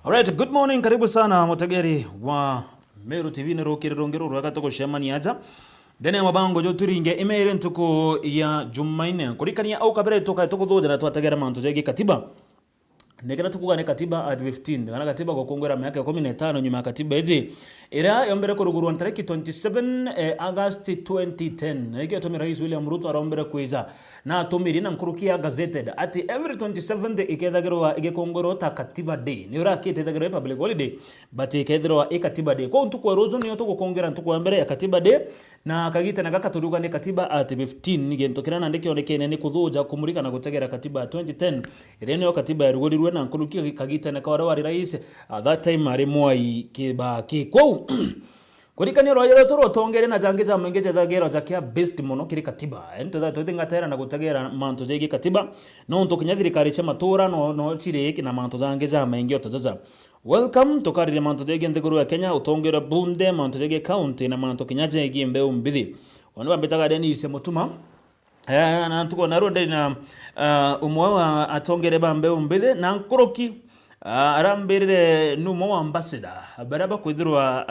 Alright, good morning, karibu sana mutegeri wa Meru TV nerukire rongero rwagato kushemani aja. Dene mabango jo turinge imere ntuko ya Jumaine. Kurikania au kabere toka thothe na twategera mantu jegi katiba. Negera tukugane katiba at 15. Kana katiba kwa kongera miaka 15 nyuma ya katiba eje. Ira yombere kurugurwa tariki 27 August 2010. Nige tomi Rais William Ruto arombere kuiza. Na tomiri na nkurukia gazetted ati every 27th ikethagirwa igikongoro ta katiba day. Ni ura kitethagirwa public holiday but ikethagirwa katiba day. Kwa ntuko rozo niyo tukukongera ntuko mbere ya katiba day na kagita na gaka turuga ni katiba at 15 nige ntokira na ndike onekene ni kuthuja kumurika na gutegera katiba 2010. Ire niyo katiba ya rugorirwe na nkurukia kagita na kawara wari rais at that time ari Mwai Kibaki. Kwa kurikania rwajero toro tongere na jange za menge thagero jakia best muno kiri katiba ente that totinga tera na gutagera manto jegi katiba no ntokinya thirikari cha matura no chire na manto jange za menge otazaza. Welcome to karire manto jegi ndeguru ya Kenya utongera bunde manto jegi county na manto kinyaje jegi mbeu mbithi wanu bambetaga deni ise mutuma na tuko na ronde na umwe wa atongere bambeu mbithi na nkoroki arambirire numo ambassador baraba kwithirwa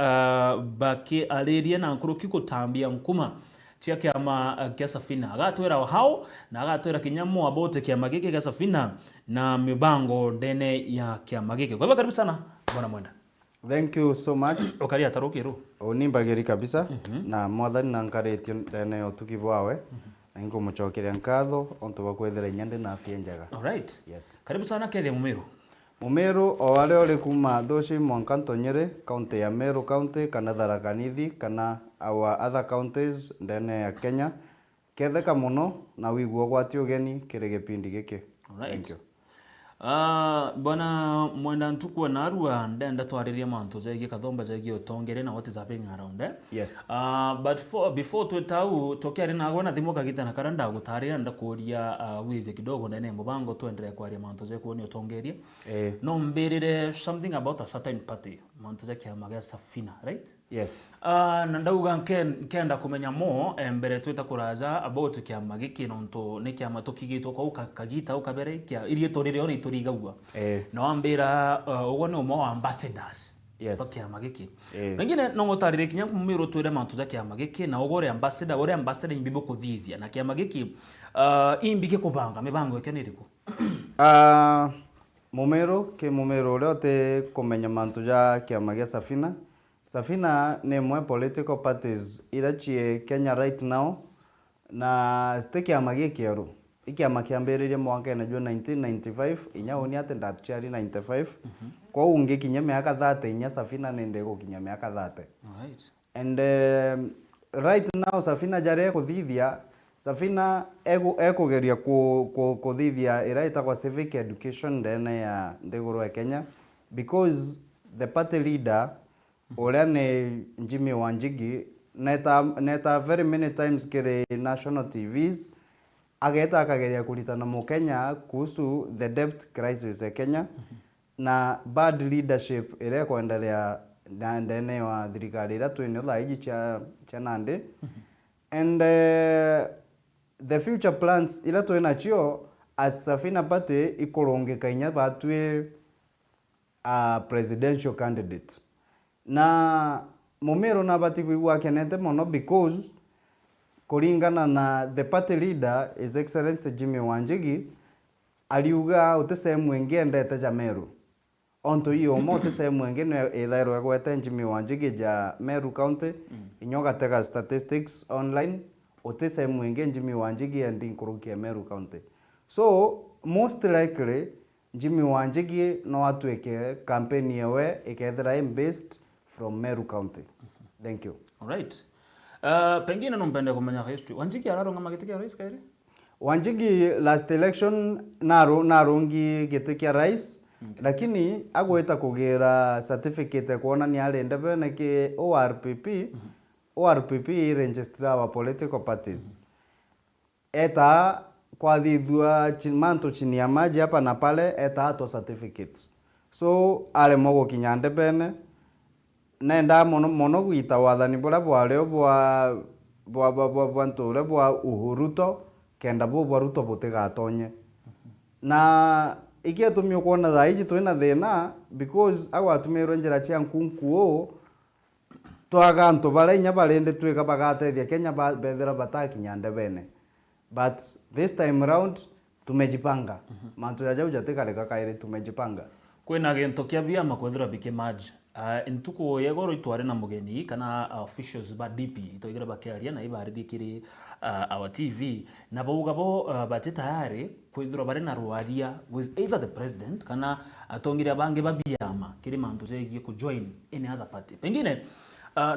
baki aliria na nkuruki kutambia nkuma cia kiama kia Safina agatwera hao na agatwera kinyamo abote kiama giki kia Safina na mibango ndene ya kiama giki. Kwa hivyo karibu sana bwana Mwenda. Thank you so much. Okaria tarukiru Onimbagiri kabisa na mwathani na nkaretio ndene otukibwawe na ingo muchokeria nkatho onto bakwethera nyande na afya njega. All right. Yes. Karibu sana Kenya Mumiru. Mumiru o wale ole kuma doshi Mwankanto Nyeri county ya Meru county kana Tharaka Nithi kana our other counties ndene ya Kenya ketheka muno na wiguo gwati ugeni kiri gipindi giki. All right. Thank you. Bwana Mwenda ntukwa narua ndenda twariria mantu zegi kathomba zegi otongere na what is happening around there. Yes. But before twetau tokia rina gwana thimo kagita na karanda gutarira ndakuria wije kidogo ndene mubango tuendelea kwaria mantu zegi kuoni otongeria. No mbirire something about a certain party mantu zegi amaga Safina, right? Yes. Na ndauga kenda kumenya mo mbere tweta kuraza about kiama giki nonto ne kiama tukigitwo kwa kagita ukabere kia irie torire oni turigagwa na wambira ugo ni umo ambassadors. Yes. Kiama giki pengine no ngotarire kinya kumiro twire mantu za kiama giki na ugore ambassador imbibo kuthithia na kiama giki imbike kubanga mibango yake niriku mumero leo te kumenya mantu ja kiama gia Safina ni mwe political parties irachie Kenya right now na kiama giki ikiama kiambiririe mwaka na jua 1995 inya oni ate ndatuchari 95 kwa unge kinya miaka 30 inya Safina nende go kinya miaka 30. Alright. And right now Safina jare kuthithia Safina ekugeria kuthithia iraita kwa civic education ndene ya ndeguru ya Kenya because the party leader oria ni Jimmy Wanjigi neta very many times kire national TVs ageta akageria kulitana mu Kenya kuhusu the debt crisis ya Kenya na bad leadership ile kuendelea ndene wa thirikari ira twine thaiji cha Nandi and the future plans ila twina chio as Safina party ikorongeka inya batwe a presidential candidate na Mumero na bati kuigwa kenete mono because kuringana na the party leader His Excellency Jimmy Wanjigi aliuga utesemu wenge ndete ja Meru onto iyo mo utesemu wenge no ethairo gwete Jimmy Wanjigi ja Meru county inyoga tega statistics online utesemu wenge Jimmy Wanjigi and nkurukia Meru county so most likely Jimmy Wanjigi no atweke campaign yewe ikethera based from Meru county. Thank you. All right. Pengine numpende kumenya history. Wanjigi araronga magiti kia rais kairi? Wanjigi last election narungi giti kia rais lakini agweta kugira certificate kuona ni arenda bene ki ORPP register wa political parties. Eta kwa thithua manto chini ya maji hapa na pale eta ato certificates. So ale mogo kinyande bene nenda mono gwita wathani bora bwareo bwa ntore bwa Uhuruto kenda bwa Ruto botigatonye na ikia tumio kuona thaiji twina thina because au atumirwe njira cia nkunkuo twaga antu barainya barende twika bagatethia Kenya bethera batakinya ndebene, but this time round tumejipanga mantu ya jau jatekareka kaire tumejipanga kwina gento kia biama kwethira bike match intuko yegoro itware na mugeni kana officials ba DP itoigira bakiaria na ibaridi kiri our TV na bugabo bate tayari kwithira bare na rwaria with either the president kana atongira bange babiama kiri mantu zegie ku join any other party pengine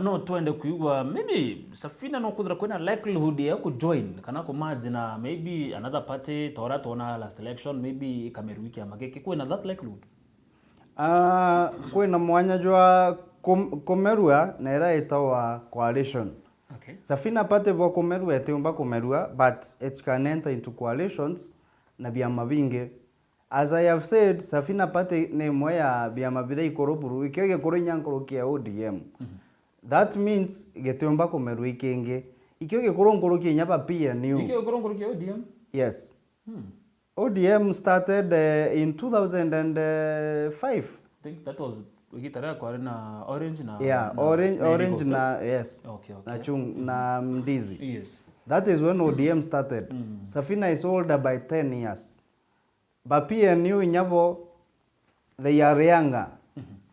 no twende kuigwa maybe Safina no kudra kwena likelihood ya ku join kana ku merge na maybe another party tora tona last election maybe Kameru wiki amageke kwena that likelihood kwena mwanya jwa Komerua na era itawa coalition. Okay. Safina party bo Komerua eteumba Komerua but it can enter into coalitions na biama binge. As I have said, Safina party ne moya biama bire ikoroburu ikege koro nyankoro kia ODM. That means geteumba Komerua ikenge ikege koro nkoro kia nyaba PNU. Ikege koro nkoro kia ODM? Yes. ODM started in 2005. I think that was Wikitara kwa na Orange na Orange na yes. Okay. Na chung na Mdizi. Yes. That is when ODM started. Safina is older by 10 years. But PNU Nyabo, they are younger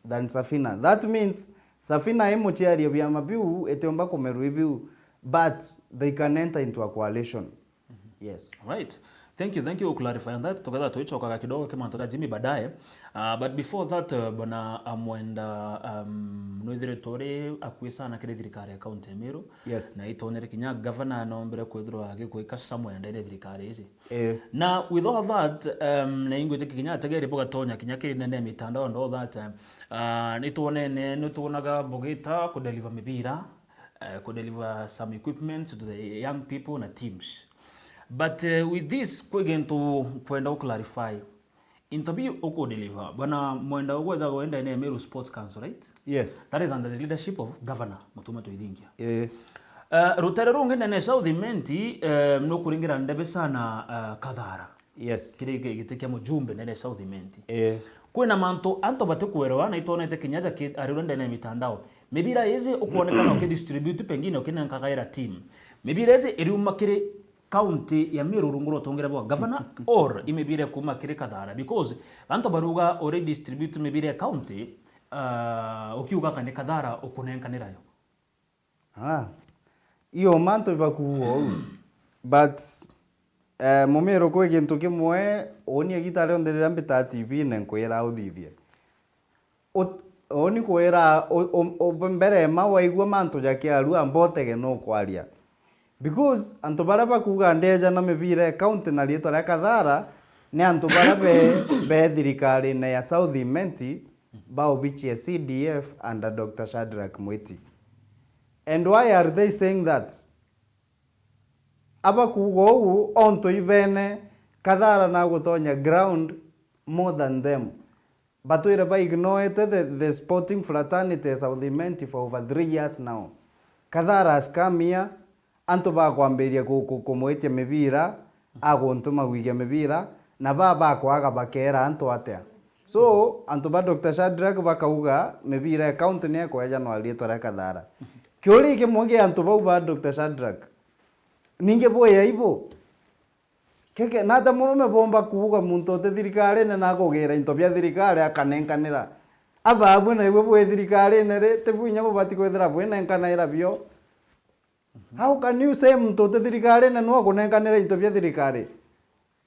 than Safina. That means Safina emuchiari byama biu eteomba Komerua biu, but they can enter into a coalition. Yes. Right. Thank you clarifying that. Together tuichoka kidogo kama mtoka Jimmy baadaye. But before that bwana amwenda noithire tore akwisa na kire thirikari ya county Meru. Yes. Na itonere kinya governor no mbere kwithirwa agikuika somewhere ndene thirikari ici. Na with all that na ingo kinya tegere boga tonya kinya kire nene mitandao and all that ni tuonaga bogita ku deliver mibira ku deliver some equipment to the young people na teams. But with this kwegento kwenda clarify interview oko deliver bana mwenda gwetha goenda ine Meru Sports Council, right? Yes. That is under the leadership of Governor Mutuma Toithingia. Rutere runge nene South Menti no kuringira ndebe sana Kathara. Yes. Kire gitekia mujumbe nene South Menti. Kwena manto anto bate kuerewa na itonete kinyaja arirende na mitandao. Mebira yeze okuonekana ukidistribute pengine ukinenka kaira team. Mebira yeze iriuma kire county ya Meru runguro tongera bwa governor or imebire kuma kire Kathara because bantu baruga already distribute mebire county ukiuga kane Kathara okunenkanira yo iyo manto ibakuo but momero ko gintu kimwe oni agitare onderera mbita TV nenkwira uthithie oni kwira mbere mawaigwa manto jakiaru ambotege no kwaria because antu bara bakuga ndeja na mebire county na rieto ra Kathara ne antu bara be thirikari na ya South Menti bao bichi ya CDF under Dr. Shadrack Mwiti. And why are they saying that? Aba kugo onto ibene Kathara na gutonya ground more than them. But we have ignored the sporting fraternity South Menti for over 3 years now. Kathara has come here anto ba kwamberia kumwetia mibira agontuma gwigia mibira na baba kwaga bakera anto atia. So anto ba Dr. Shadrack bakauga mibira account ne ko ya no rieto ra Kathara. Kyori ke moge anto ba Dr. Shadrack. Ninge boya ibo. Keke nata murume bomba kuuga muntu te thirikari ne nagogera into bya thirikari akanenkanira. Aba abuna ibo bwe thirikari ne re te bunya bo batikoethera bwena enkanira bio. How can you say mtu te thirikari na no kunenkanira into bya thirikari?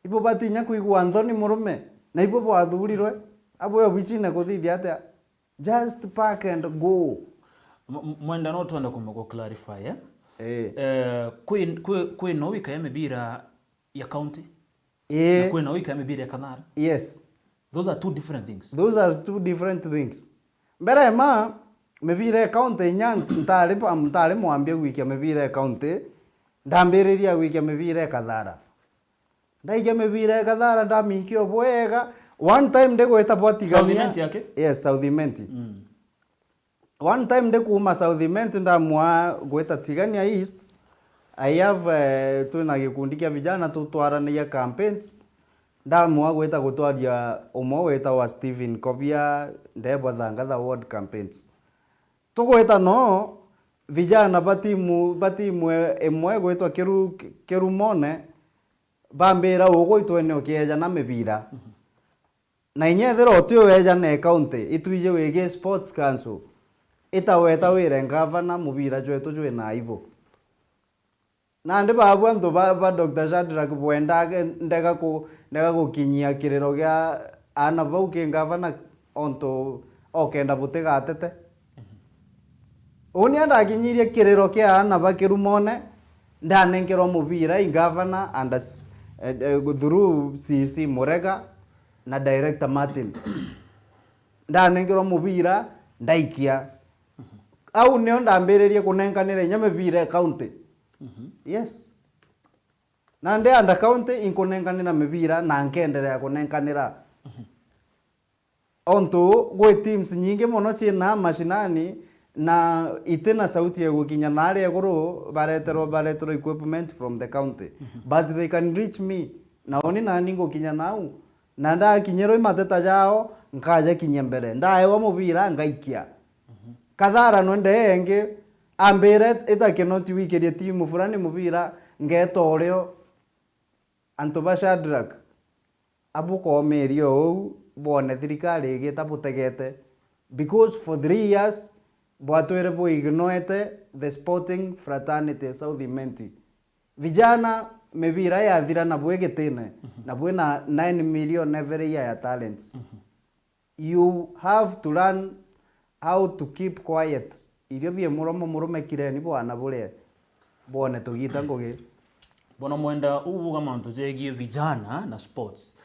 Ibo batinya kuigwa Anthony murume na ibo bo athurirwe abo yo bichina kuthithia atia just pack and go. Mwenda no twenda kumego clarify kwe no wika ya mibira ya county na kwe no wika ya mibira ya Kathara. Yes, those are two different things. Those are two different things. Mbere ma mebire county nyanti ntale mwambie wiki mebire county ndambiriria wiki mebire Kathara ndaige mebire Kathara ndamikio bwega one time ndego etabotigania yes South Menti one time ndekuma South Menti ndamwa gweta tigania east I have tuna gikundi kia vijana tutwarania campaigns ndamwa gwita gutwaria umwe wita wa Stephen Kobia ndebwa Thangatha Ward Campaigns tugwita no vijana batimu emwe gwitwa Kerumone bambira ugwitwe ne okieja na mibira na inyethero otio weja ne county itwije wege sports council itaweta wire ngavana mubira jwetu jwe naibo na ndi babwa ndo ba Dr. Shadrack Bwenda ndega gukinyia kiriro gya ana bau ke ngavana onto okenda butega atete oni andakinyirie kiriro kya ana bakirumone ndanengerwa mubira ingavana and through CC Murega na director Martin ndanengerwa mubira ndaikia au nio ndambiririe kunenganire nyamebira county yes na ndi anda county inkunenganira mibira na nkenderea kunenganira onto gwe teams nyingi muno china mashinani na itena sauti ya gukinya nari eguru baretero equipment from the county but they can reach me na oni nani ngukinya nau na nda kinyero imateta jao nkaje kinye mbere ndaewa mubira ngaikia kathara no ndenge ambere itakenoti wikirie timu fulani mubira ngeto oreo Antoba Shadrack abuko merio ou bone thirikari igita butegete because for 3 years bwatwere bo ignoete the sporting fraternity South Imenti vijana mebira ya thira na bwegetene na bwena 9 million every year ya talents you have to learn how to keep quiet irio bie murume kireni bwana bure bone tugita ngoge bona mwenda ubuga manto jegie vijana na sports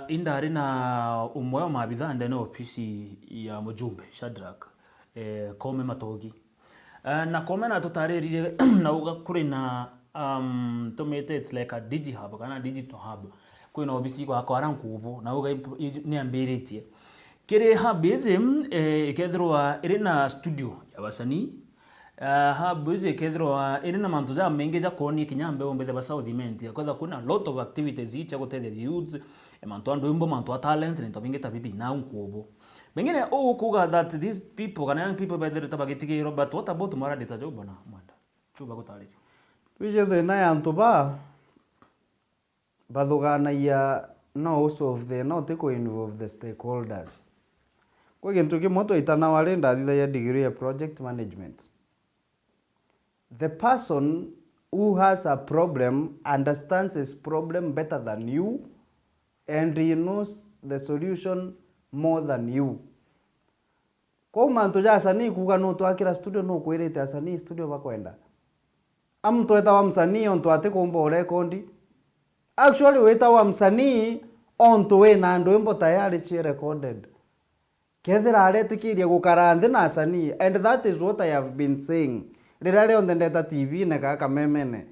indari na umwe wa mabitha ndene ofisi ya mujumbe Shadrack Kome Matogi na Kome na tutarerire na uga kuri na tumete it's like a digi hub kana digital hub kwina ofisi kwa akara nkubo na uga ni ambiritie kire hub izi ikethirwa iri na studio ya basani hub izi ikethirwa iri na mantu za mengi ja koni kinyambe ombe ba South Imenti kwa kuna lot of activities icha gutethia youth mantu andu imbo mantu talents ni tabingeta bibi na nkubo mengine kuga that these people kana young people by the tabagitigiro but what about mara data job bana mwanda chuba gutariri wije the na Antoba badugana ya no also of the not to involve the stakeholders kwa gintu kimoto itana wale ndathitha ya degree ya project management the person who has a problem understands his problem better than you and he knows the solution more than you kwa mantu ja asani kuga no twakira studio no kwirite asani studio bakwenda amto eta wa msanii onto ate kumbo record actually weta wa msanii onto we na ndo imbo tayari chi recorded kethira aretikirie gukarande na asani and that is what I have been saying rirare on the Ndeta TV na kaka memene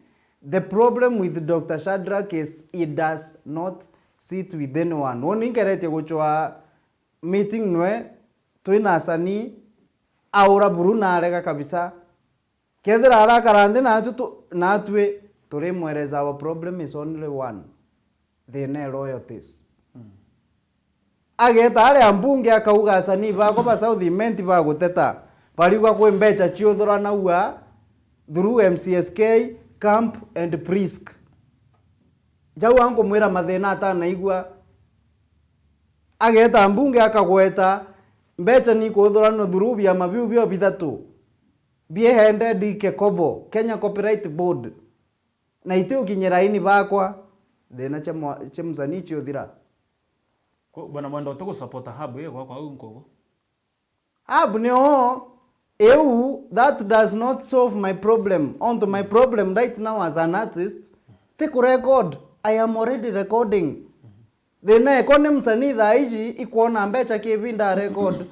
the problem with Dr. Shadrack is he does not sit with anyone oni ngerete guchwa meeting nwe twina asani aura buruna arega kabisa kethira arakarande na atwe turi mwereza our problem is only one the royalties ageta ari ambunge akauga asani bako ba South Imenti ba guteta barigwa kwe mbecha chiothora na ua through MCSK camp and Prisk jau ango mwira mathina atana igwa ageta ambunge akagweta mbecha ni kuthora no through bia mabiu bio bithatu bie hende dike kobo Kenya Copyright Board na itio kinyeraini bakwa thina cha mzani chiothira ko bana mwenda to support hub ye kwa unko hub no eu that does not solve my problem onto my problem right now as an artist take record I am already recording thina ekone msanii thaiji ikuona mbecha kivinda record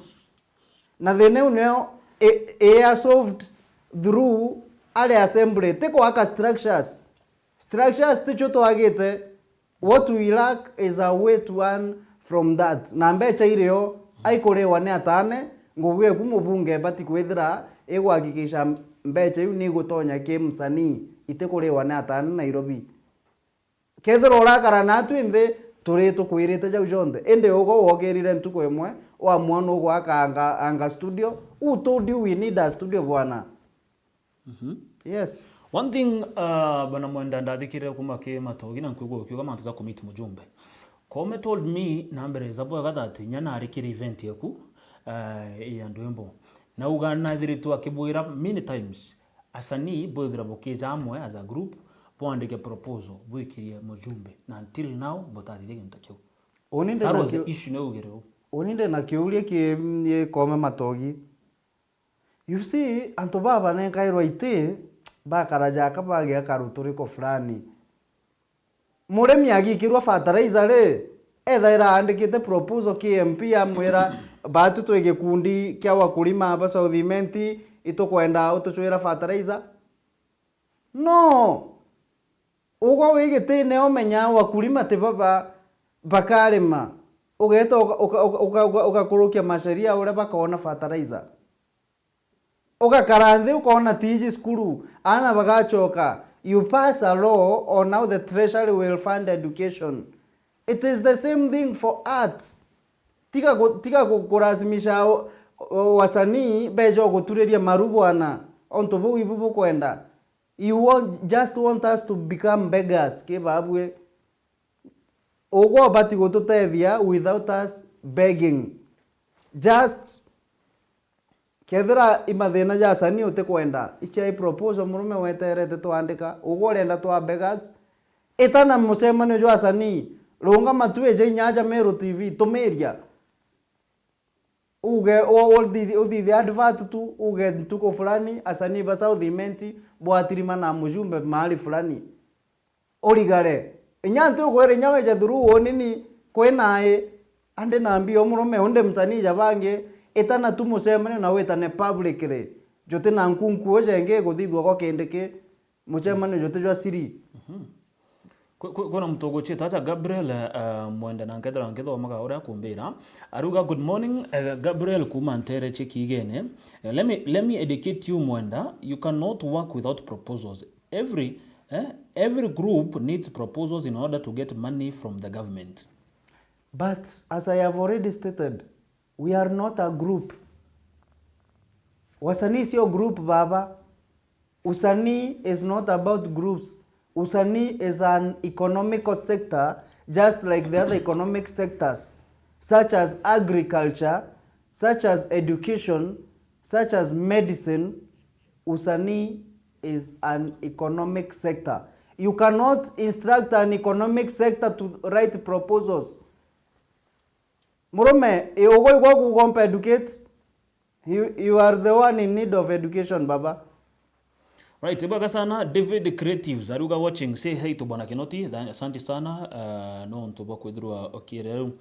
na thina uneo are solved through ale assembly teko aka structures ticho to agete what we lack is a way to earn from that na mbecha irio aikorewa ne atane ngubwe kumubunge bati kwethira egwakikisha mbecha yu ni gutonya ke msanii itekorewa ne atane Nairobi kethira urakara na twinthe turi tukwirite jau jonde ende ugo wogerire ntuko emwe wa mwana ugo anga studio u told you we need a studio bwana. Yes. One thing bana mwenda ndathikire kuma ke matogi na nkwigwa ukiuga mantu za commit mujumbe. Kome told me nambere zabo gatati nyana arikire event yaku ya ndwembo. Na uga na thiritu akibwira many times asani bothira bokeja amwe as a group boandike proposal bwikirie mujumbe na until now botathire gintu kiu. Oninde na was the issue no ugero. Oninde na kiurie ki kome matogi. You see anto baba ne kairwa ite bakaraja kabage akaruturiko fulani muremi agikirwa fertilizer re ethaira andikite proposal KMP amwira batu twege kundi kya wakulima aba Southiment itokwenda utuchwira fertilizer no ugo wigite ne omenya wakulima te baba bakarema ugeta ugakurukia masharia ure bakaona fertilizer ugakarandhe ukaona tiji skuru ana bagachoka. You pass a law or now the treasury will fund education. It is the same thing for art. Tika kurazimisha wasanii bejo gutureria marubwana onto bu ibubu kwenda. You just want us to become beggars ke babwe ogo bati gututethia without us begging. Just kethira imathina ja sani ute kwenda ichai proposal murume weterete twandika ugorenda twa beggars etana musemane jo asani runga matue je nyaja Meru TV tumeria uge all the advert tu uge ntuko fulani asani ba Southiment bwatirima na mujumbe mahali fulani origare nyantu ugore nyawe ja thuru onini kwenae ande nambio murume onde msani jabange etana tumusemane na wetane publicly jote na nkunku jenge guthithwa go kendeke musemane jote jwa siri kuna mtogo cheta ta Gabriel mwenda na ngedra ngithomaga uria kumbira aruga good morning Gabriel kuma ntere chikigene let me educate you mwenda you cannot work without proposals every group needs proposals in order to get money from the government. But as I have already stated, we are not a group. Wasanii sio group baba. Usanii is not about groups. Usanii is an economical sector just like the other economic sectors such as agriculture, such as education, such as medicine. Usanii is an economic sector. You cannot instruct an economic sector to write proposals. Murume, you educate. You are the one in need of education, baba. Right, ibaga sana David Creatives aruga watching say hey to bwana Kinoti asante sana no ntuba kwithirwa okirero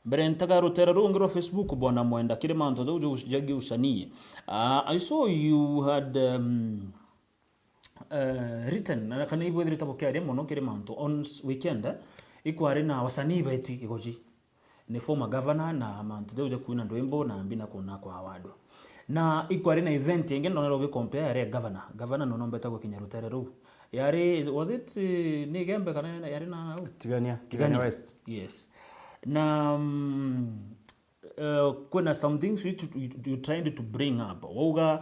mbere ntagaro terero ngiro Facebook bwana mwenda kire manto zo jagi usanii I saw you had written na kana ibo dirita bokere mono kire manto on weekend ikware na wasanii betu igoji ni former governor na manto zo kuina ndwembo na mbina kuna kwa award na ikwari na event yengi nonero ge compare yare governor no nombeta go kinyarutere ru yare was it ni gembe kana yare na Tigania West. Yes na kuna some things which you trying to bring up oga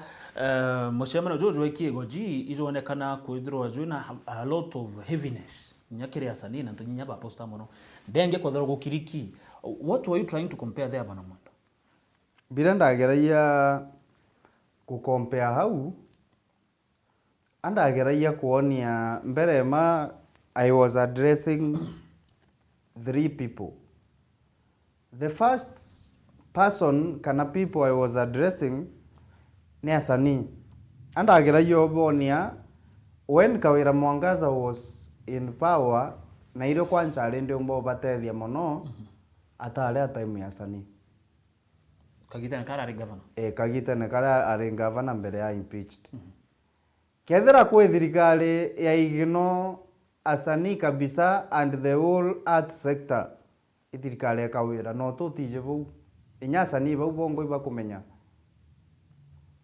moshema jojo kiego ji izonekana kwithirwa juna a lot of heaviness nyakire asani na ntinya ba posta mono denge kwathira gukiriki. What were you trying to compare there bana mwendo? Bila ndageragia kukompea hau andageragia kuonia mbere ma I was addressing 3 people. The first person kana people I was addressing ni asani andageragia obonia when Kawira Mwangaza was in power na ile kwanza alende mbo batethia mono atale time ya asani Kagita kara ari governor. Kagita ne kara ari governor mbere ya impeached. Kethira kwe thirikari ya igino asani kabisa and the whole art sector ithirikari Kawira no tutije bu inya asani bu bongo iba kumenya.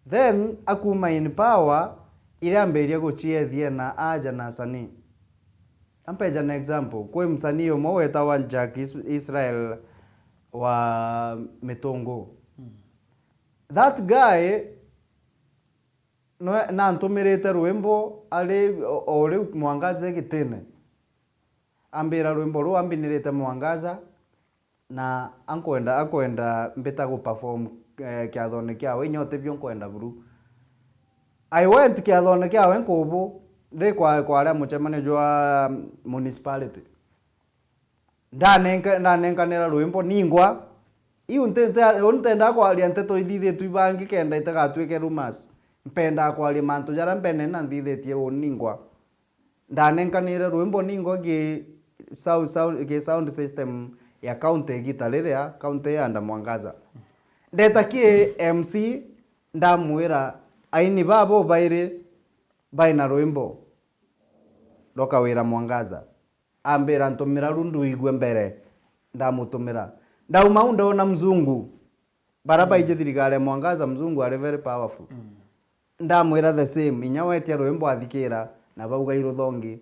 Then akuma in power ile amberia guchiethie na aja na asani ampeja an example kwe msanii umwe wetawa Jack Israel wa Mitongo. That guy no na ntumirite rwimbo ari ori Mwangaza gitene ambira rwimbo ru ambinirite Mwangaza na akwenda mbita go perform kiathone kiawe inyote byo nkwenda buru. I went kiathone kiawe nkubu ndi kwa aria muchemane jwa municipality ndanenkanira rwimbo ningwa iu ntenda kwaria nteto ithithitu ibangi kenda itagatwike rumors mpenda kwaria mantu jara mbene na nthithitie ningwa ndanenkanire rwimbo ningwa gi sound system ya county gitariria county ya Mwangaza ndetakie MC ndamwira aini babo baina rwimbo doka wira Mwangaza ambira ntumira rundu igwe mbere ndamutumira ndauma ndona mzungu baraba ije thirikari Mwangaza mzungu are very powerful ndamwira the same inyawetia rwimbo athikira na bauga iruthongi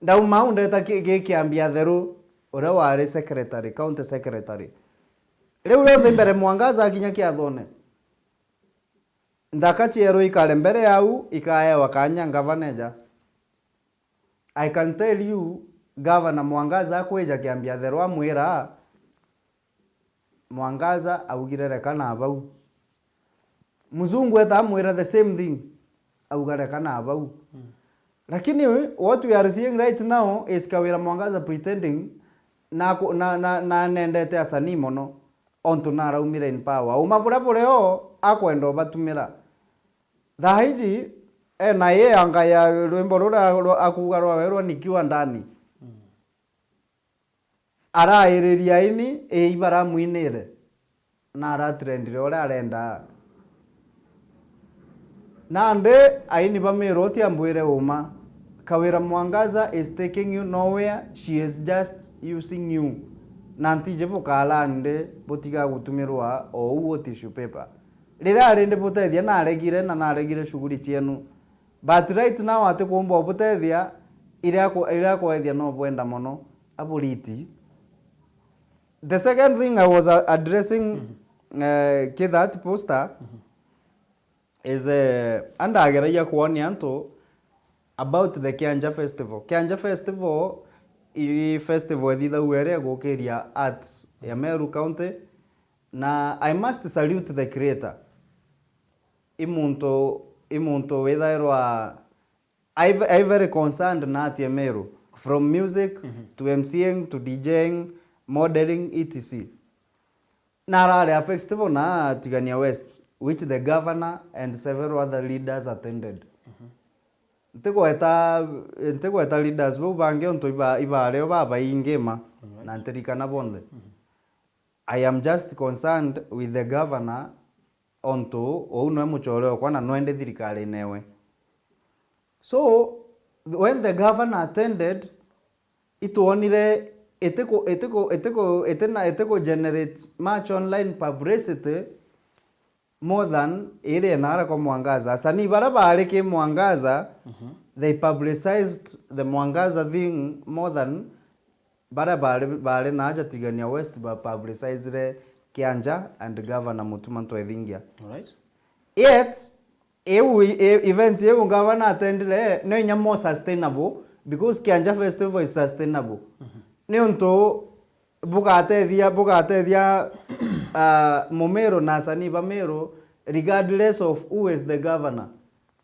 ndauma ndeta kiambia theru ura wari secretary county secretary riu rothe mbere Mwangaza akinya kiathone ndaka chiero ikare mbere yau ikaya wakanya governor. I can tell you Governor Mwangaza kweja kiambia theru amwira Mwangaza augire kana bau muzungu eta amwira the same thing augare kana bau lakini what we are seeing right now is kawira Mwangaza pretending na nendete asani mono onto naraumire in power umabura bureo akwenda batumira thaiji na ye anga ya rwimbo rura akuga rwawerwa nikiwa ndani arairiria ini ibara mwinire na aratrendire ora arenda nande aini bamiroti ambwire uma kawira Mwangaza is taking you nowhere, she is just using you nanti jebo kala nde botiga gutumirwa o uwo tissue paper rira arende botethia na aregire shuguri chienu but right now ate kumbo botethia ira kwethia no bwenda mono aboliti. The second thing I was addressing that poster is andagera kuonia nto about the Kianja Festival. Kianja Festival i festival ethitha uere gukiria arts ya Meru County na I must salute the creator. Imunto wethairwa I very concerned na ati Meru from music to MCing to DJing modeling etc. Narare a festival na Tigania West which the governor and several other leaders attended. Ntego eta leaders bo bange onto ibareo baba ingema na nterikana bonde. I am just concerned with the governor onto no muchoreo kwana noende thirikari newe. So when the governor attended ituonire eteko generate much online publicity more than ile nara kwa Mwangaza. Asani barabara ke Mwangaza they publicized the Mwangaza thing more than barabara na aja Tigania West ba publicize Kianja and Governor Mutumanto Ethingia. All right. Yet event governor attended no nya more sustainable because Kianja Festival is sustainable. Ni onto bugate dia Momero na Sani Bamero regardless of who is the governor.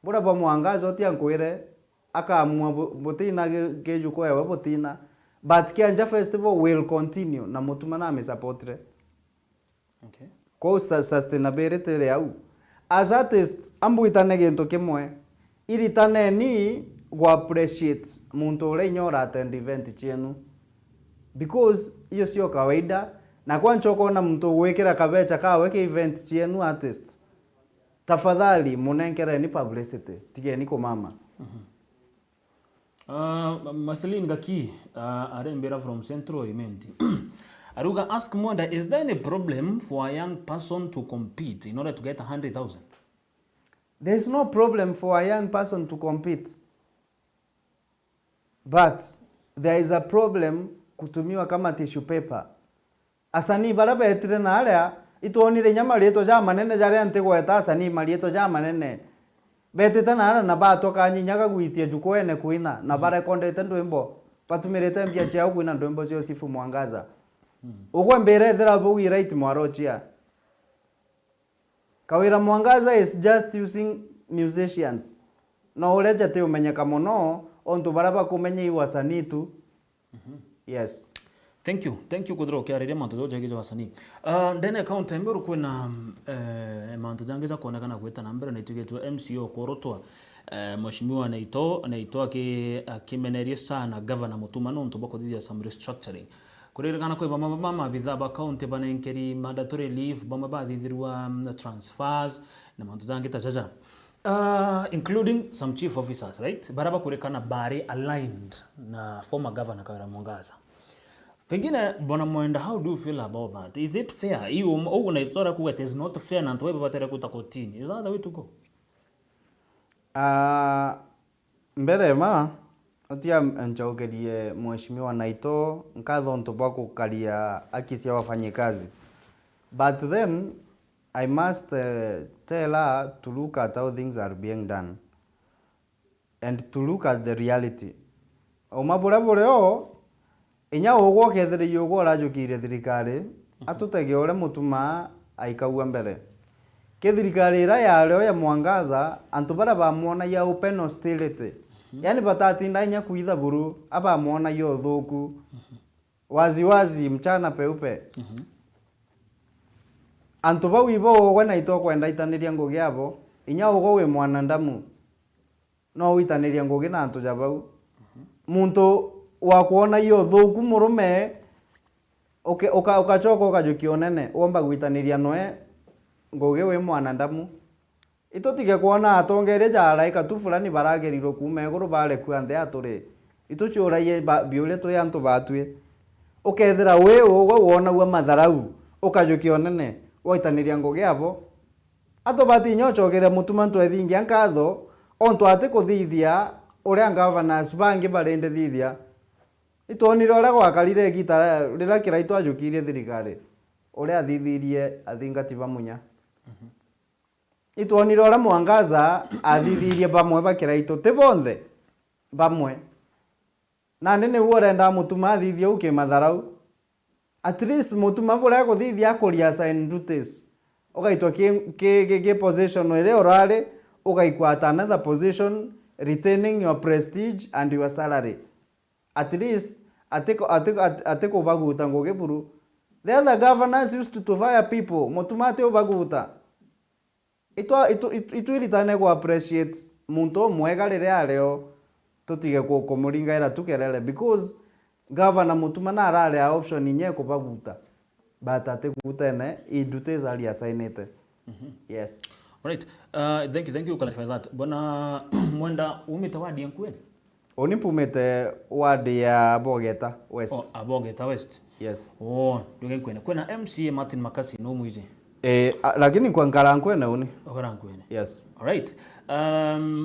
Bora ba Mwangaza otia nkwire akaamua botina gejuko ya botina but Kianja Festival will continue na mutumana amesupportre. Okay. Kwa sustainability yau as artist ambuitane gento kimwe iritane ni go appreciate muntu ule nyora attend event chenu because hiyo sio kawaida na kwa nchoko na mtu wekera kabecha kaweke event chenu artist tafadhali munenkere ni publicity tigeni ko mama. Marceline Gaki arembera from Central Imenti. Aruga ask Mwanda, is there any problem for a young person to compete in order to get 100,000? There's no problem for a young person to compete. but there is a problem kutumiwa kama tissue paper. Asani bara betire na aria ituonire nyama rieto ja manene jaria ntigweta asani marieto ja manene betete na batoka nyinyaga gwitie jukwene kuina na bara kondete ndwimbo patumirete mbia cia kuina ndwimbo cio Sifu Mwangaza. Ugo mbere thera bugi right mwarochia. Kawira Mwangaza is just using musicians. No ureja te umenyeka muno onto baraba kumenya iwasani tu. Yes. Thank you kudro kiariria mantu joje gizo wasani. Ndene account mbero kwena mantu jangeza kuonekana kweta na mbere na itugetwa MCO korotwa mheshimiwa naito akimeneria sana governor Mutumano nto bako thithia some restructuring. Kuririkana kwa mama bithaba account banenkeri mandatory leave bama bathithirwa transfers na mantu jangeta jaja. Including some chief officers, right? Baraba kurekana bari aligned na former governor Kawira Mwangaza. Pengine bona Mwenda, how do you feel about that? Is it fair? Iyo unaitora kuwa it is not fair na ntowe babatera kutakotini. Is that the way to go? Mbere ma otia nchogerie mheshimiwa Naito nkatho ntoba kukaria akisia wafanyikazi. But then I must tell her to look at how things are being done and to look at the reality. Omabura o inya ogwo kethere yogo rajukire thirikari atutege ore mutuma aikagua mbere ke thirikari ira yareo ya Mwangaza antu bara bamuona ya open hostility. Yani batatinda inya kuitha buru aba muona yo thuku wazi mchana peupe. Antu bau ibo ogwe Naito kwenda itaniria ngugi abo inya ogwo we mwanandamu no uitaniria ngugi na antu jabau muntu wa kuona iyo thuku murume ukachoka ukajukionene womba gwitaniria noe ngugi we mwanandamu itutige kuona atongere jara ikatu fulani baragerirwo kuma iguru bare kwande aturi ituchuraye biule to yantu batwe ukethira we ugo wona wa matharau ukajukionene waitaniria ngugi abo ato batinyo chogere mutuma ntwethingia nkatho onto ate kuthithia uria governors bangi barende thithia itonire ora gwakarire gita rira kiraito ajukirie thirikari uria thithirie athingati bamunya itonire ora Mwangaza athithirie bamwe bakiraito te bonthe bamwe na nene urenda mutuma thithia uke matharau at least mutuma bora kuthithia kuria sign duties ugaitwa ke position ile orale ugaikwa another position retaining your prestige and your salary. At least ateko baguta ngoge buru. The other governors used to fire people. Motumate baguta. Itu iritane go appreciate muntu mwega rire areo tutige ko komuringa era tukerele because governor mutuma na arare option inye ko baguta. But atekuta ne idute zali assigned. Yes. Right. Thank you clarify that. Bona Mwenda umita wadi kweli? Onipumete wadi ya Bogeta West. Oh, Bogeta West. Yes. Oh, ndio kwene. Kwena MCA Martin Makasi no muize. Lakini kwa Ngarankwene uni. Ngarankwene. Yes. All right.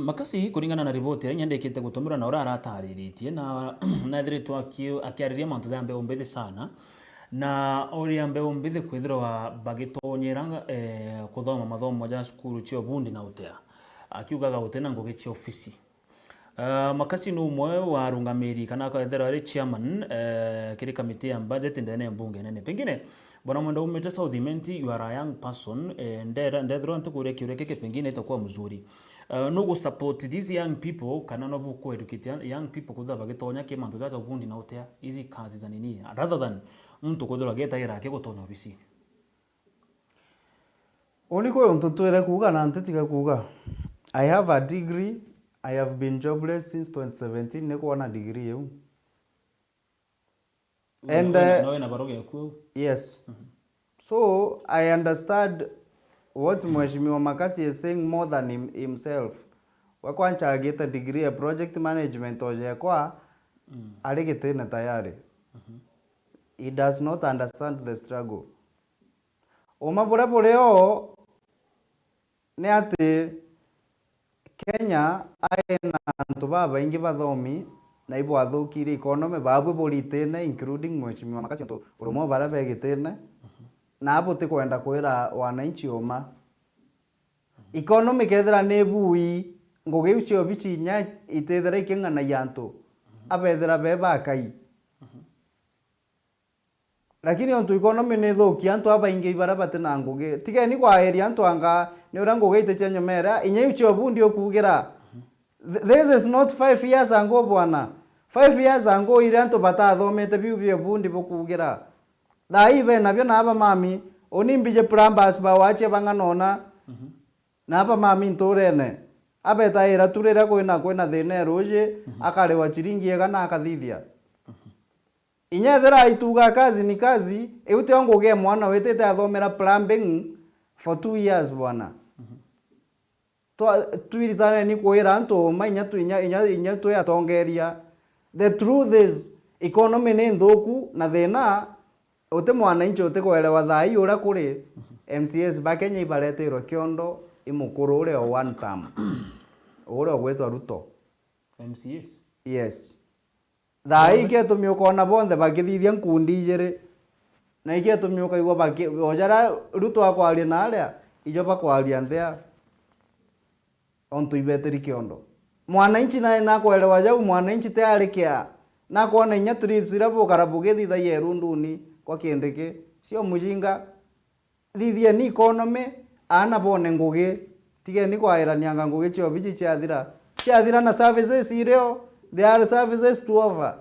Makasi kuringana na riboti nyandekete gutumira na urara atariritie na thiritwo akiariria mantu zambe umbethe sana. Na oria mbe umbithe kwithirwa bagitonyera kuthoma mathomo ja skuru cio bundi na utea akiugaga utena ngugi cia ofisi. Makasi no umwe wa rungamiri kana akaethera ari chairman kiri committee ya budget ndene mbunge nene pengine bona Mwenda umete Southiment you are a young person ndethro ntukuria kiureke pengine itakuwa mzuri no go support these young people kana no buku educate young people kutha bagitonya kimantu ja bundi na utea hizi kazi za nini rather than mtu kuthirwa getagira ake gutonya ofisi. Oniko onto twere kuga na ntetiga kuga I have a degree. I have been jobless since 2017 neko na degree eu. And yes. So I understand what Mheshimiwa Makasi is saying more than himself. Wakwancha ageta degree ya project management oje kwa aligete na tayari. He does not understand the struggle. Omabura boreo ne ate Kenya aina ntu baba ingi bathomi na ibo athukire economy babwe boritene including mheshimiwa Makasi urumo bara begitene na abo te kwenda kwira wananchi oma economy kethira ne bui ngugi ucio bichinya itethera iking'ana yantu abethera beba kai lakini ontu economy ne thoki antu abaingi ibara batena ngugi tigeni kwa area antu anga ni ura ngugi itechenyo mera inye ucio bundi okugira this is not 5 years ago bwana 5 years ago ire antu batathomete biu bundi bokugira thai be nabyo naba mami onimbije plumbers ba wache banganona naba mami nturene abetaira turira kwina thine roje akarewa chiringi ega na akathithia inya thera ituga kazi ni kazi eute wangu ge mwana wetete athomera plumbing for 2 years bwana tuiritane ni kwira antu mainya tuinya tu yatongeria the truth is economy ni nthuku na thina ute mwana incho ute kwelewa thai ura kuri MCS ba Kenya ibareterwo kiondo imukuru ure o one term ure ogwetwa Ruto MCS yes thai ke tumiukona bonthe bakithithia nkundi igiri na ike tumiuka igwa baki ojara Ruto akwaria na aria ijo bakwaria nthea ontu ibeteri kiondo mwananchi naye nakwelewa jau mwananchi te arikia na kuona inya trips ira bukara thitha yeru nduni kwa kindiki sio mujinga thithia ni economy ana bone ngugi tigeni kwairania ngugi cio bichi chathira na services ireo there are services to offer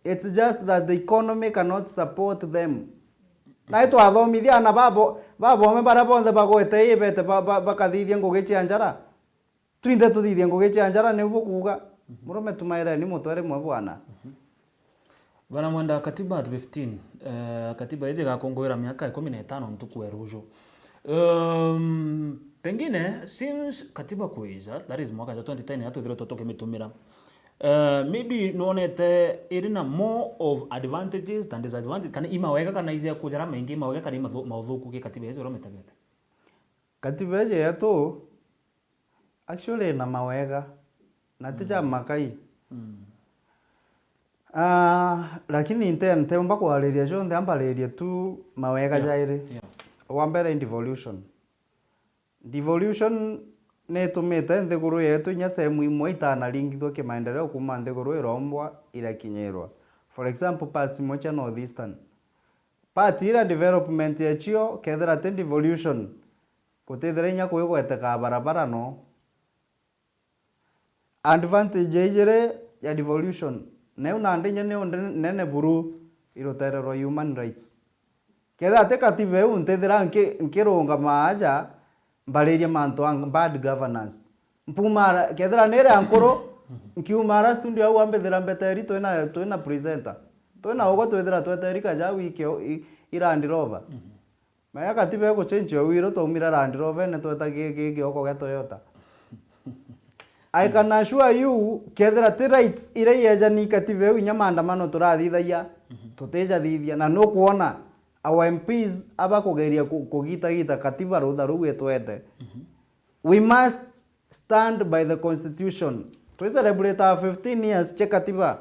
it's just that the economy cannot support them na ito athomithia na babo me bara bonthe bagwete ibete bakathithia ngugi cia njara twinde tuthithia ngugi cia njara ni bukuga murume tumaire ni mutware mwe bwana bana mwenda katiba at 15 katiba ije gakongwera miaka 15 ntuku erujo pengine since katiba kuiza that is mwaka 2010 hatu thiro totoke mitumira maybe nonete irina more of advantages than disadvantages kana ima wega kana ije kujara maingi ima wega kana ima mauthuku ke katiba ije rometagete katiba ije yato actually na mawega na tija makai lakini nte mba kwariria jonde ambariria tu mawega jaire wambere devolution ne tumete nthiguru yetu nya sehemu imwe itanalingithwa kimaendeleo kuma nthiguru irombwa irakinyirwa for example parts mocha northeastern part ira development yachio kethera te devolution kutethera nya kuyugweteka barabara no advantage ijere ya devolution ne una ndinya nene buru iroterero human rights ketha te katibe untethera nkirunga maaja mbariria manto bad governance mpumara kethera nere ankoro nkiumara studio au ambethera mbeteri twina presenter twina ogo twethera tweteri kaja wiki Land Rover maya katibe go change wiro tumira Land Rover ne tweta gigi oko ga Toyota I can assure you kethera te rights ire yeja ni katibe inya maandamano turathithaia tuteja thithia na no kuona our MPs abakugeria kugita katiba rutha ruwe twete we must stand by the constitution to celebrate our 15 years che katiba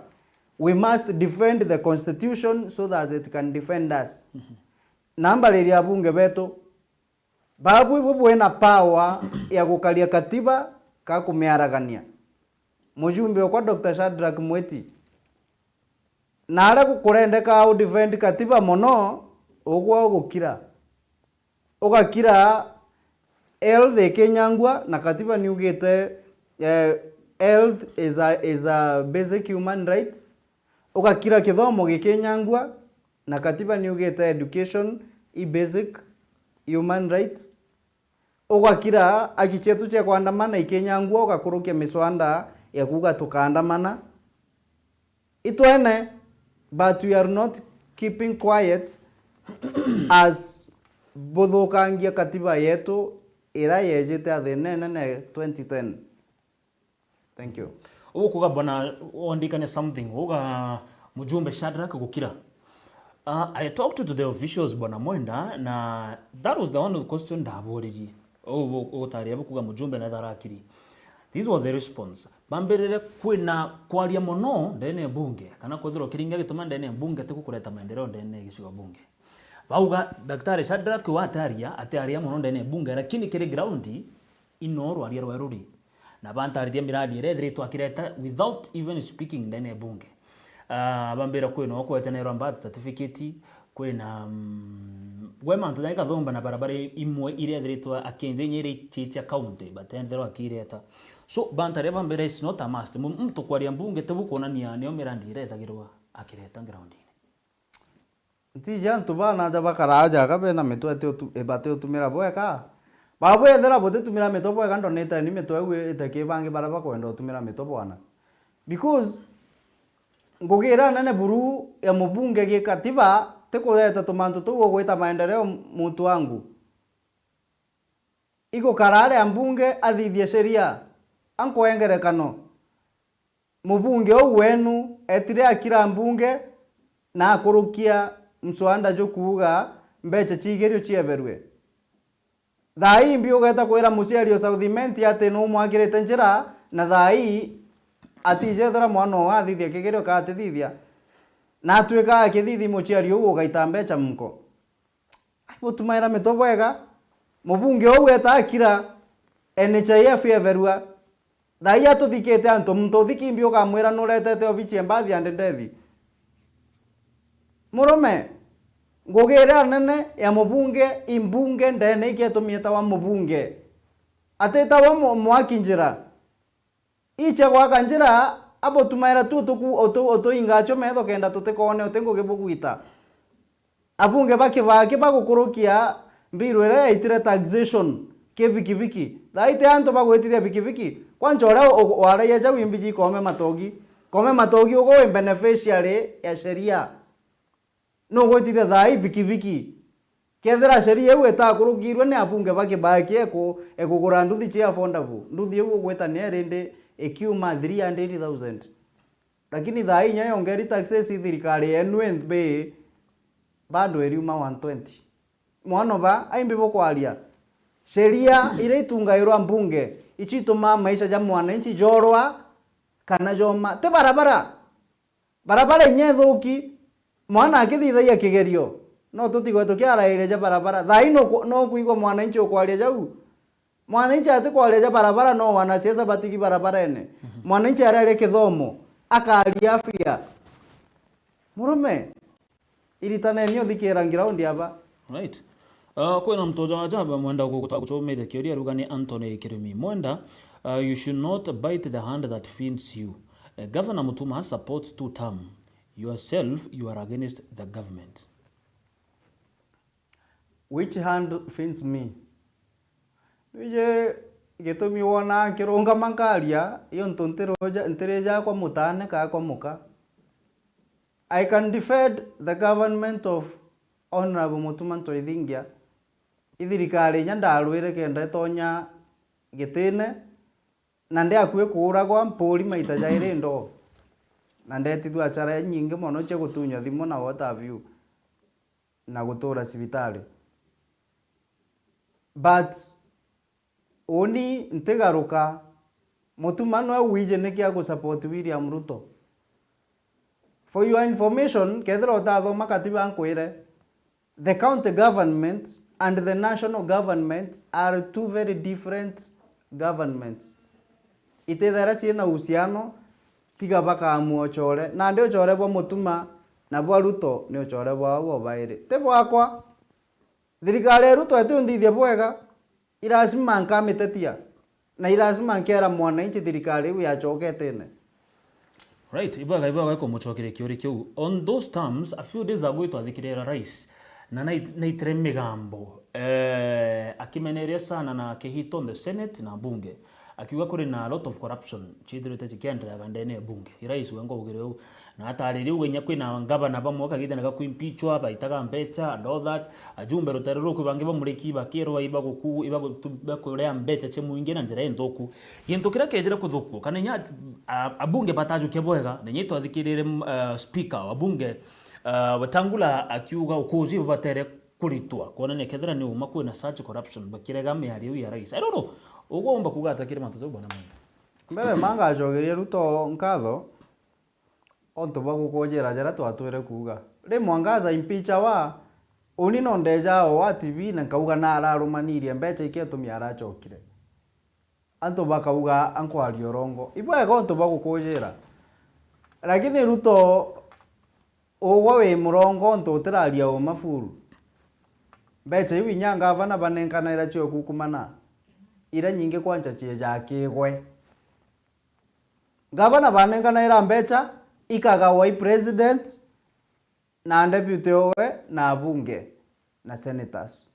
we must defend the constitution so that it can defend us namba ria bunge betu babu ibo na power ya gukaria katiba ka kumiaragania mujumbe kwa Dr. Shadrack Mweti nara kukurendeka au defend katiba mono ogwo gukira ugakira health kenyangwa na katiba ni ugite health is a basic human right ugakira kithomo gikenyangwa na katiba ni ugite education i basic human right ugakira akichetu che kwandamana ikenyangwa ugakurukia miswanda ya kuga tukandamana itwene but we are not keeping quiet as buthukangia katiba yetu ira yejete athenene na 2010 thank you ukuga bwana ondikane something uga mujumbe Shadrack gukira I talked to the officials bwana Mwenda na that was the one of the question ndaboririe utari abukuga mujumbe na dharakiri These were the response. Bambirire kwina kwaria muno ndene bunge kana kwithirwo kiringa gituma ndene bunge tikukureta maendeleo ndene gicigo bunge. Bauga Daktari Shadrack wataria atia muno ndene bunge lakini kiri ground inoro aria rweruri. Na bantariria miradi irethiritwo akireta without even speaking ndene bunge. Bambira kwina okwetenerwa birth certificate kwina wema ntudaka thomba na barabara imwe irethiritwo akenje nyiri chicha county batendero akireta. So bantare bambira is not a must. Mtu kwaria mbunge tebukonania nio mirandi irethagirwa akireta ground ini. Ntija ntubana nda bakaraja kabe na meto ate ebate utumira boeka. Babo yendera bote tumira meto boeka ndoneta ni meto ewe etake bangi baraba kwenda utumira meto bwana. Because ngogira nane buru ya mubunge gikatiba tekureta tumantu tugo gwita maendeleo mutu wangu. Iko karare ambunge athithie sheria anko engerekano mubunge wenu etire akira mbunge na akurukia mswanda jo kuuga mbeche chigerio chieberwe thai mbio geta kwira musiario Southiment ate no mwagirete njira na thai atijethera mwana wa thithia kigerio ka atithithia na atweka akithithi musiario ugo gaita mbecha mko butumaira metobwega mubunge weta akira NHIF yeberwa thai atuthikete anto mtu thikimbio kamwira nuretete obichi embathi ande ndethi murume ngogera nene ya mubunge imbunge ndene iketumieta wa mubunge ateta wa mwakinjira iche kwa kanjira abo tumaira tutuku oto ingacho metho kenda tutekone otengo gebuguita abunge bake bagukurukia mbiru ere itire taxation kebikibiki daite anto bagwetithia bikibiki kwanjora ware ya jawi mbiji kome matogi ugo beneficiary ya sheria no gwetithia thai bikibiki kethera sheria ewe ta kurugirwe ne abunge bake ekugura nduthi chia affordable nduthi ugo gweta ne rende ekiuma 300,000 lakini thai nya yongeri taxes thirikari NNB bado eriuma 120 mwana ba aimbe bokwaria sheria ile itungairwa mbunge ichituma maisha ya mwananchi jorwa kana joma te barabara nyethuki mwana akithithaia kigerio no tutigwe tukiara ile ja barabara thai no kuigwa mwananchi okwaria jau mwananchi ate kwaria ja barabara no wana siasa batiki barabara ene mwananchi arare kithomo akaria afya murume iritane nio thikira ground aba right. Kwena mtoja wajaba mwenda kuchomete kioria rugani Anthony Kirumi mwenda you should not bite the hand that feeds you. Governor Mutuma supports 2 term. Yourself you are against the government. Which hand feeds me? Nije gitumi wona kirunga mankaria iyo ntereja kwa mutane ka kwa muka. I can defend the government of Honorable Mutuma Ntoithingia ithirikari nyandarwire kenda tonya gitine na ndi akue kuragwa mpuri maita jaire ndo na ndetithwa achara nyingi mono che gutunya thimo na what have you na gutura cibitari but oni ntegaruka Mutuma no wije nekia go support William Ruto. For your information kethro tathoma katiba nkwire the county government and the national government are 2 very different governments. Itethera ciena uhusiano tiga baka amuochore na ndio chore bwa Mutuma na bwa Ruto ni chore bwa wo baire te bwakwa thirikari Ruto ete ndithia bwega irasima nkamitetia na irasima nkera mwananchi thirikari ya choketene. Right, ibaga ko muchokire kiori kiu on those terms a few days ago twathikirira rais na itere migambo akimeneria sana na kihito the Senate na bunge akiuga kuri na a lot of corruption chithirite chikiendera bandene bunge rais wengo ugire na atariri ugenya kwina ngabana bamwe kagithana ku impeachwa baitaga mbecha and all that ajumbe ruterero ku bangi bamuriki bakirwa iba kurea mbecha che muingi na njira enthoku gintu kira kejira kuthuku kana nya abunge bataju kebwega na nyito athikirire speaker wa bunge Wetangula akiuga ukuzi batere kuritwa kuona ne kethira ni uma kwina such corruption bakirega miari ya rais. I don't know ugomba kuga atakire mantu zo bwana mungu mbere manga jogeria Ruto nkatho onto bagukojera jara twatwire kuga ri mwangaza impicha wa uni no ndeja o wa TV na kauga na ararumanirie mbeca iketumia arachokire anto bakauga anko aliorongo ibwa gonto bagukojera lakini Ruto owa we murongo nto tiraria o mafuru mbeca iwi nyanga bana banenkana ira chyo kukumana ira nyinge kwanja cheja kigwe gavana banenkana ira mbeca ikagawa president na deputy owe na bunge na senators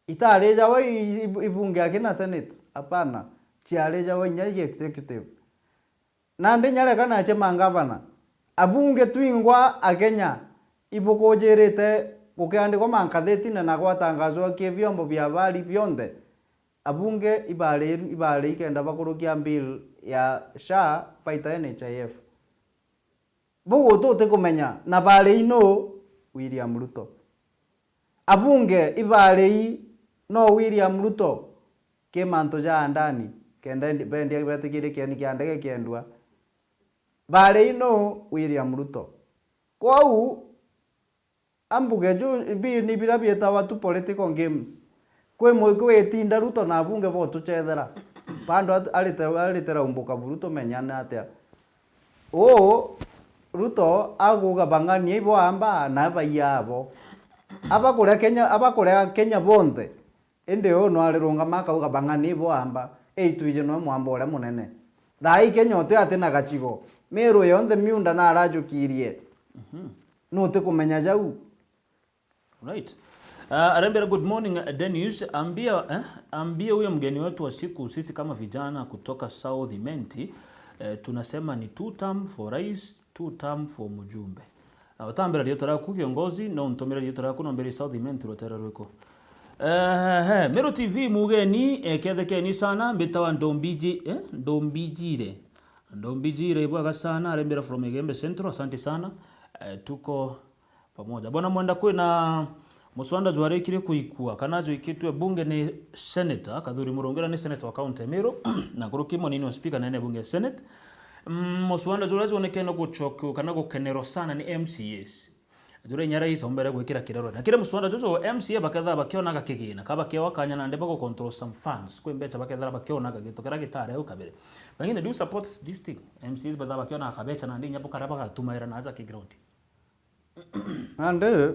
itareja wa ibunge yake na senate hapana chiareja wa nyai executive na ndinyare kana chema gavana abunge twingwa akenya ibukojerete gukiandikwa mankatheti na gwatangazwa ke vyombo vya habari vyonde abunge ibare ikenda bakurukia bill ya SHA paita NHIF bugu tote kumenya na bare ino William Ruto abunge ibare no William Ruto ke manto ja ndani kenda bendi betikire kiani kiandege kiendwa bare ino William Ruto kwau ambuge ju bi ni birabieta watu political games kwe moiko etinda Ruto na abunge bo tuchethera pando alitera umbuka Ruto menyana atia o Ruto aguga bangania ibo amba na bayabo abakore Kenya bonde ende no alirunga makauga bangania ibo amba tuije no mwambo ore munene dai Kenya ote atena gachigo mero yonde miunda na arajukirie no te kumenya jau. Right. Arembera, good morning Dennis. Ambia huyo mgeni wetu wa siku, sisi kama vijana kutoka South Imenti tunasema ni 2 term for rais, 2 term for mjumbe. Watambera lio tara ku kiongozi no ntomera lio tara ku no mbere South Imenti rotera rweko. Mero TV mugeni kethekeni sana mbitawa Ndombijire bwaga sana Arembera from Igembe Central, asante sana. Tuko pamoja. Bwana Mwenda kwina muswanda jwarekire kuikua kanajo ikitwe bunge ni senator Kadhuri Murongera ni senator wa county Meru na kurukimo nini wa speaker na bunge senate muswanda jwaje onekena guchoko kana gukenero sana ni MCAs jure nyara isa ombere gwikira kirero na kire muswanda jojo MCA bakatha bakiona gakigina kaba kewa kanya na ndeba go control some funds kwembecha bakatha bakiona gagitokera gitare ukabere bangine do support this thing MCAs badha bakiona akabecha na ndinya bukaraba gatumaira na aza kiground ande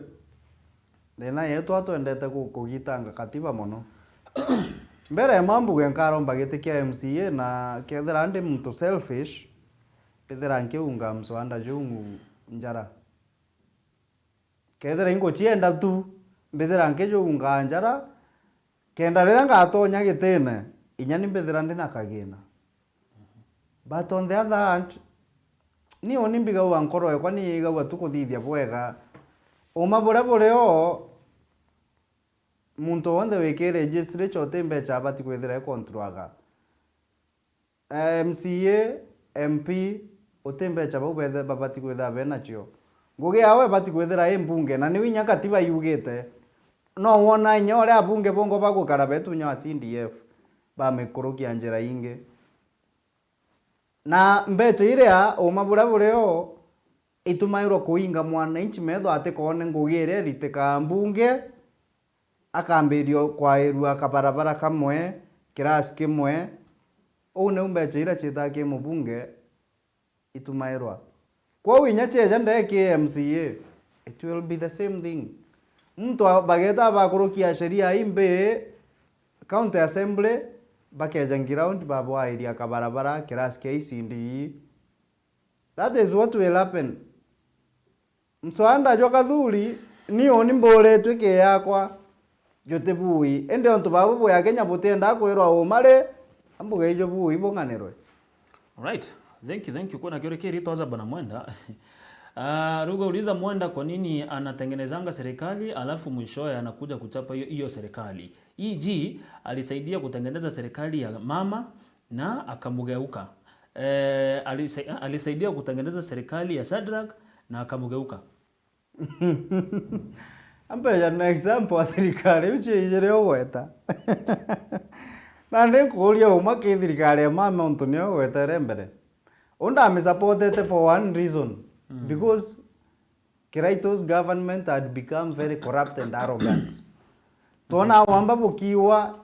dena yetu atwendete kugitanga katiba mono mbere mambu genkaro mbagetikia MCA na kethera ndi mtu selfish kethera nkiunga mswanda jungu njara kethera ingo chienda tu mbethera nkejunga njara kenda rera ngatonya gitene inyani mbethera ndi nakagina but on the other hand ni onimbiga wa nkoro kwa ni gawa tukuthithia bwega uma bore o muntu wonde weke registre chote mbecha abati kwethira kontraga MCA MP otembecha babethe babati kwetha bena chio ngugi awe bati kwethira embunge na ni winya katiba yugite no wona nyore abunge bongo bagukara betu nya CDF bamekurukia njira inge na mbecha irea uma bure o itumairo kuinga mwana inchi metho ate kone ngugire riteka mbunge akambirio kwa irua kabarabara kamwe kirasi kimwe une mbecha ira chitake mubunge itumairwa kwa winya cheja ndeke MCA it will be the same thing mtu bageta bakurukia sheria imbe county assembly bakeja ground babo area kabarabara kirasi KCD. That is what will happen. Mswanda jo Kadhuri ni oni mbole twike yakwa jote bui ende onto babo boya Kenya butenda kwirwa o mare ambuge jo bui bonganerwe. Right. Thank you kuna kirekeri toza bana Mwenda. Ruga uliza Mwenda kwa nini anatengenezanga serikali alafu mwishowe anakuja kuchapa hiyo serikali. EG alisaidia kutengeneza serikali ya mama na akamugeuka. Alisaidia kutengeneza serikali ya Shadrack na akamugeuka. Ampe ya na example wa serikali uche ijere oweta. na ndikuria uma kithirikari ya mama untunio wetere mbere onda ame supported for one reason because Kiraitos government had become very corrupt and arrogant. Tuona wamba bukiwa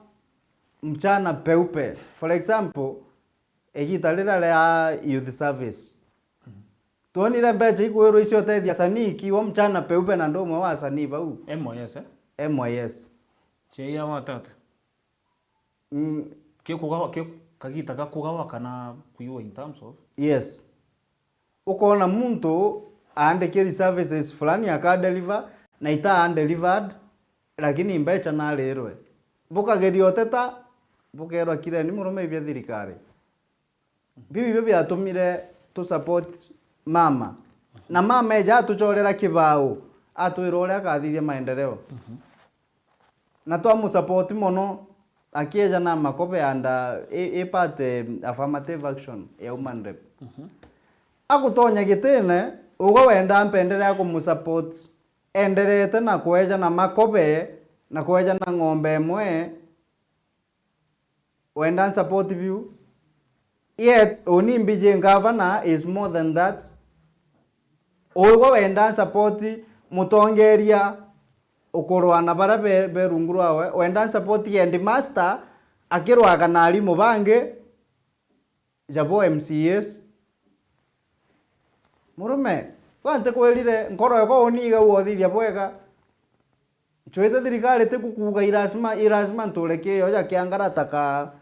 mchana peupe. For example, egitalira ya youth service. Tuonire mbeche ikwero icio tethia sanii ikiwa mchana peupe na ndomwe wa sanii bau. MYS MYS. Cheia watata. Kagita gakugawa kana kuiwa in terms of? Yes. Ukoona muntu aandikiri services fulani akadeliver na ita undelivered lakini mbecha na lerwe. Bukagerio teta bukerwa kire ni murume ibya thirikari. Bibi bibi atumire to support mama. Na mama eja tuchorera kibao atwirore akathithia maendeleo. Na twamu support mono akieja na makope anda ipate affirmative action ya human rep. Akutonya gitene ugo wenda mpendelea kumusupport enderete na kweja na makope na kweja na ng'ombe mwe wenda support view yet oni mbije governor is more than that ugo wenda support mutongeria ukorwa na bara berunguru awe wenda support end master akirwaga na alimu bange jabo MCS murume kwante kwelire nkoro yako oniga uothithia bwega chwete thirikari te kukuga irasma ntureke yo ya kiangara taka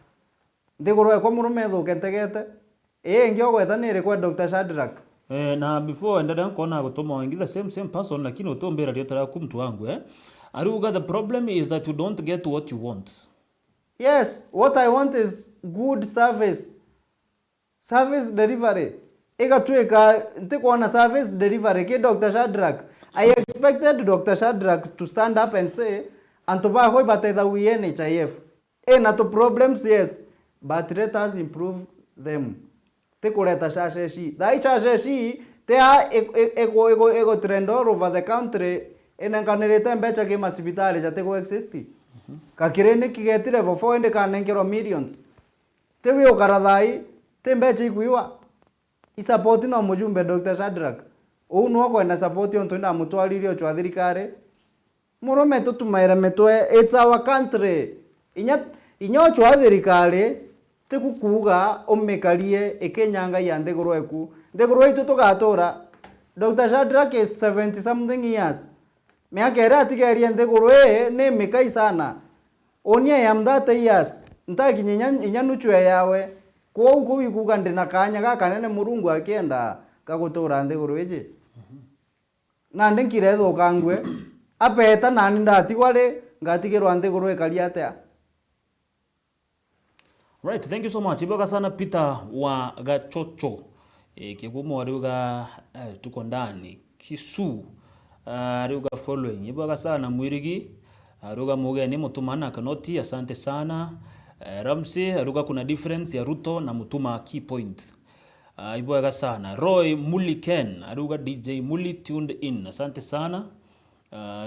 ndigoro yako murume thuketegete ngio gwetanire kwa Dr. Shadrack na before endada nkona gutoma wengi the same person lakini utombera riotara ku mtu wangu aruga the problem is that you don't get what you want. Yes, what I want is good service delivery. Ikatweka ntikona service delivery ke Dr. Shadrack. I expected Dr. Shadrack to stand up and say antoba hoi bateza we NHIF na to problems yes but let us improve them. Tikuleta shasheshi dai shasheshi te ego trend all over the country enanganirete mbecha ke masibitali jate go exist kakirene kigetire before ende kanengero millions tewe okarathai te mbecha ikuiwa isupport no mujumbe Dr. Shadrack no kwenda support onto nda mutwaririo chwa thirikari murume tutumaira metwe it's our country inyo chwa thirikari tikukuga umekarie ekenyanga ya ndegoro eku ndegoro itu tugatora Dr. Shadrack is 70 something years miaka atigeria ndegoro ne mekai sana onia ya mdata years ntaki inya nuchwe yawe kwa uko wikuga ndina kanya gaka nene murungu akienda kagutura ndegoro eje na ndekire thukangwe apeta nani ndatigware ngatigirwa ndegoro ekaria atia. Right, thank you so much. Iboga sana Peter wa Gachocho. Kigumo ariuga tuko ndani Kisu. Ariuga following. Iboga sana Mwirigi. Ariuga mugeni mutumana kanoti asante sana. Ramsey ariuga kuna difference ya Ruto na mutuma key point. Iboga sana. Roy Muliken ariuga DJ Muli tuned in. Asante sana.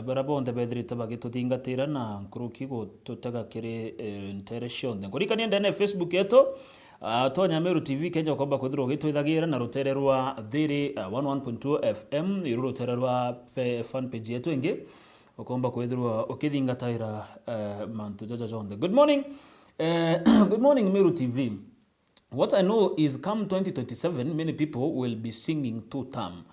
Barabonde bedri tabagito tingatira na nkuruki go tutaga kire intereshon ngorika nienda na Facebook yeto Tonya Meru TV Kenya kwamba kuthiro gitwithagira na rutere rwa thiri 11.2 FM iru rutere rwa fan page yetu ingi ukomba kwithirwa ukithingatira mantu jaja jonde. Good morning. Good morning Meru TV. What I know is come 2027 many people will be singing two term.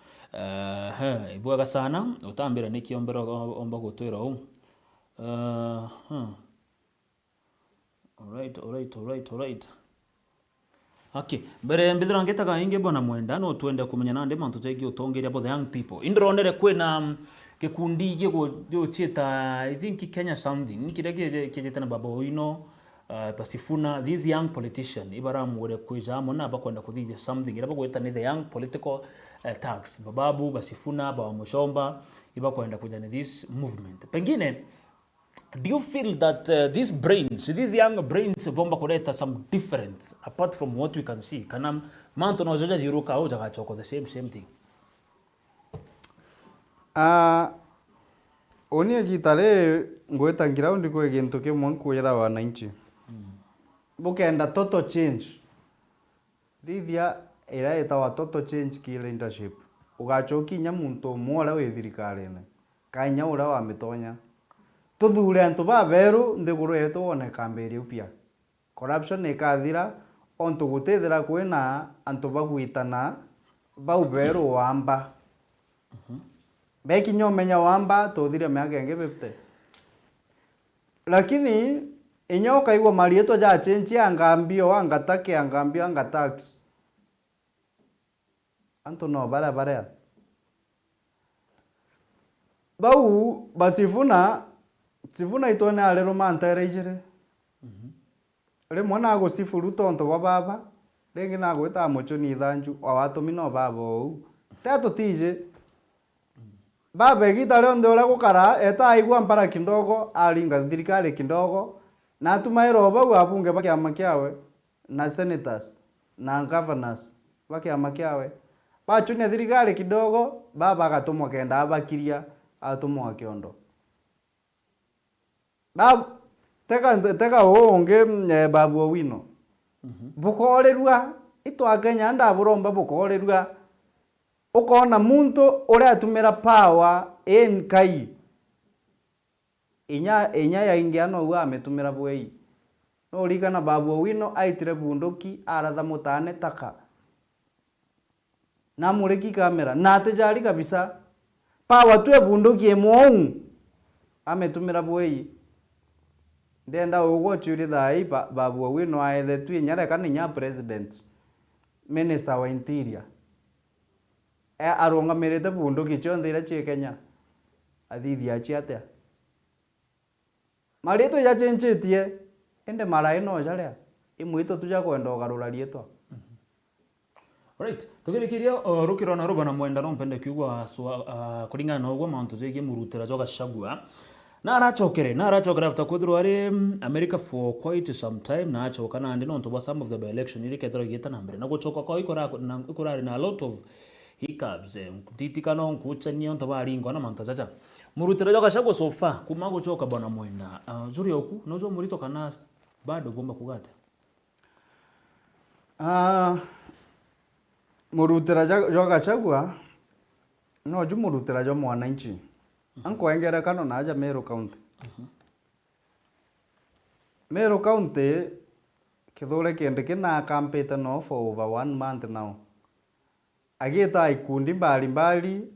Ibuaga sana utambira nikiombera omba gutwira u alright. Okay, bere mbithira ngetaga inge bona mwenda no twende kumenya nande mantu tegi utongeria bo the young people indronere kwena gikundi gyo cheta I think Kenya something kirege kijeta baba oino Pasifuna these young politician ibara mwere kwiza mona bakwenda kuthithia something iraba gweta ni the young political tax bababu Basifuna ba Mushomba iba kwenda kujana this movement pengine do you feel that these young brains bomba kuleta some difference apart from what we can see kana manto no zoja diruka au jaga choko the same thing oni gitare ngweta ground ko gintu ke mwanku yera wananchi bukenda total change thithia ira itawa total change ki leadership ugachoki nya muntu mwora wi thirikarine kainya ura wa mitonya tuthure antu baberu nthiguru yetu wone kambiri upia corruption ikathira ontu gutithira kwina antu bagwitana bau beru wamba beki nyomenya wamba tuthire miaka ingi 50 lakini inyoka igwa marieto ja change angambio angatake angambio angatax antu no bara bau basifuna sifuna itone alero mantere ijire rimwe nago sifuru tonto wa baba ringi nago ita muchuni thanju awatumi no baba ou teto tije baba gita leo ndora gukara eta aigwa mpara kindogo alinga thirikari kindogo na tumairo bau abunge bakiama kiawe na senators na governors bakiama kiawe bachune thirikari kidogo baba agatumwa kenda abakiria atumwa kiondo bab teka onge babu Owino bukorerwa itwakenya ndaburomba bukorerwa ukona muntu uri atumira power en kai inya ya ingiano wa ametumira bwei no rigana babu Owino aitire bunduki aratha mutane taka na mureki kamera na tejari kabisa power tu bunduki emou ametumira bwei ndenda ugo churi thai babu Owino aethe tu nyare kana nya president minister wa interior aronga merete bunduki chonde ira che Kenya athithi achiatea marito ya chenchetie ende marai no jaria imwito tuja kwenda garura rietwa right tugirikiria rukiro na rubana mwenda no mpende kiugwa kuringana na ugwa mantu zege murutira joga shagua na arachokera after kuthirwa ari America for quite some time na achoka na ndi no to some of the election ile kethira gita na mbere na guchoka kwa ikorari na a lot of hiccups kutitikana nkuchania onto baringwa na mantu zacha murutira joga shagua so far kuma guchoka bwana mwenda zuri oku nozo murito kana bado gomba kugata murutira joga chagua no ju murutira jo mwananchi anko engera kano na aja Meru County Meru County kithure kende kina campaign no for over 1 month now ageta ikundi mbali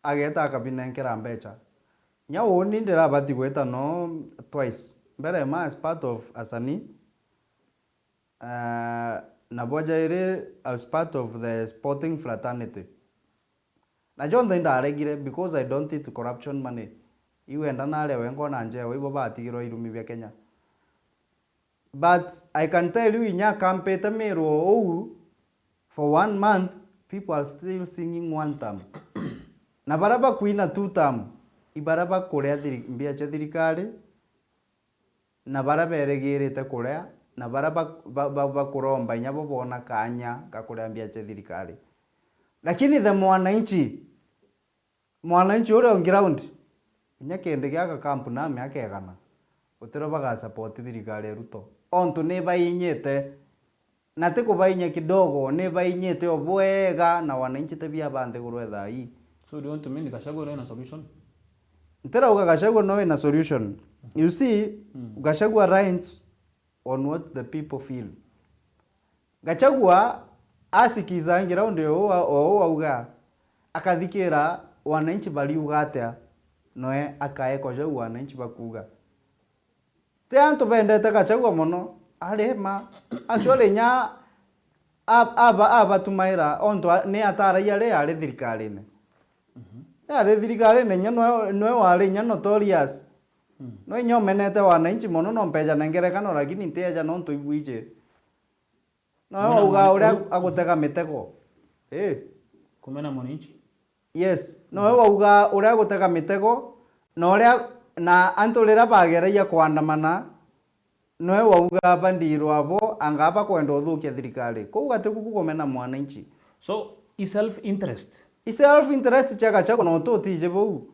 ageta akabinenkera mbecha nya woni ndira bati gweta no twice mbere ma as part of asani na bojaire as part of the sporting fraternity na John the ndaregire because I don't eat corruption money iwe ndana lewe ngona nje wibo batigiro irumi bya Kenya but I can tell you inya campaign Meru ou for 1 month people are still singing one term na baraba kuina 2 term ibaraba kurea mbia cha thirikari na baraba eregirite kurea na baraba kuromba inya bobona kanya gakurea mbia cha thirikari lakini the mwananchi ule on ground nya kende gaka camp na miaka egana utiro baga support thirikari Ruto onto ne bainyete na te kubainya kidogo ne bainyete obwega na wananchi tabia bande gurwetha hii so do you want to mean Gachagua no solution ntera uga Gachagua no na solution you see Gachagua rights on what the people feel Gachagua asikiza ngira ndio auga akathikira wananchi bali ugatea noe akaeko je wananchi bakuga te anto bendete Gachagua mono arema actually nya aba tumaira onto ne atara yale ale thirikari ne ale thirikari ne nya noe wale nya notorious no nyo menete wananchi mono no mpeja nengerekano lakini nteja no nto igwije no uga uria agutega mitego kumena mwananchi yes no uga uria agutega mitego no uria na antolera bageraia kwandamana no uga bandirwo abo angaba kwenda uthukia thirikari kuga te kugomena mwananchi so self interest chaga chago no to tije bou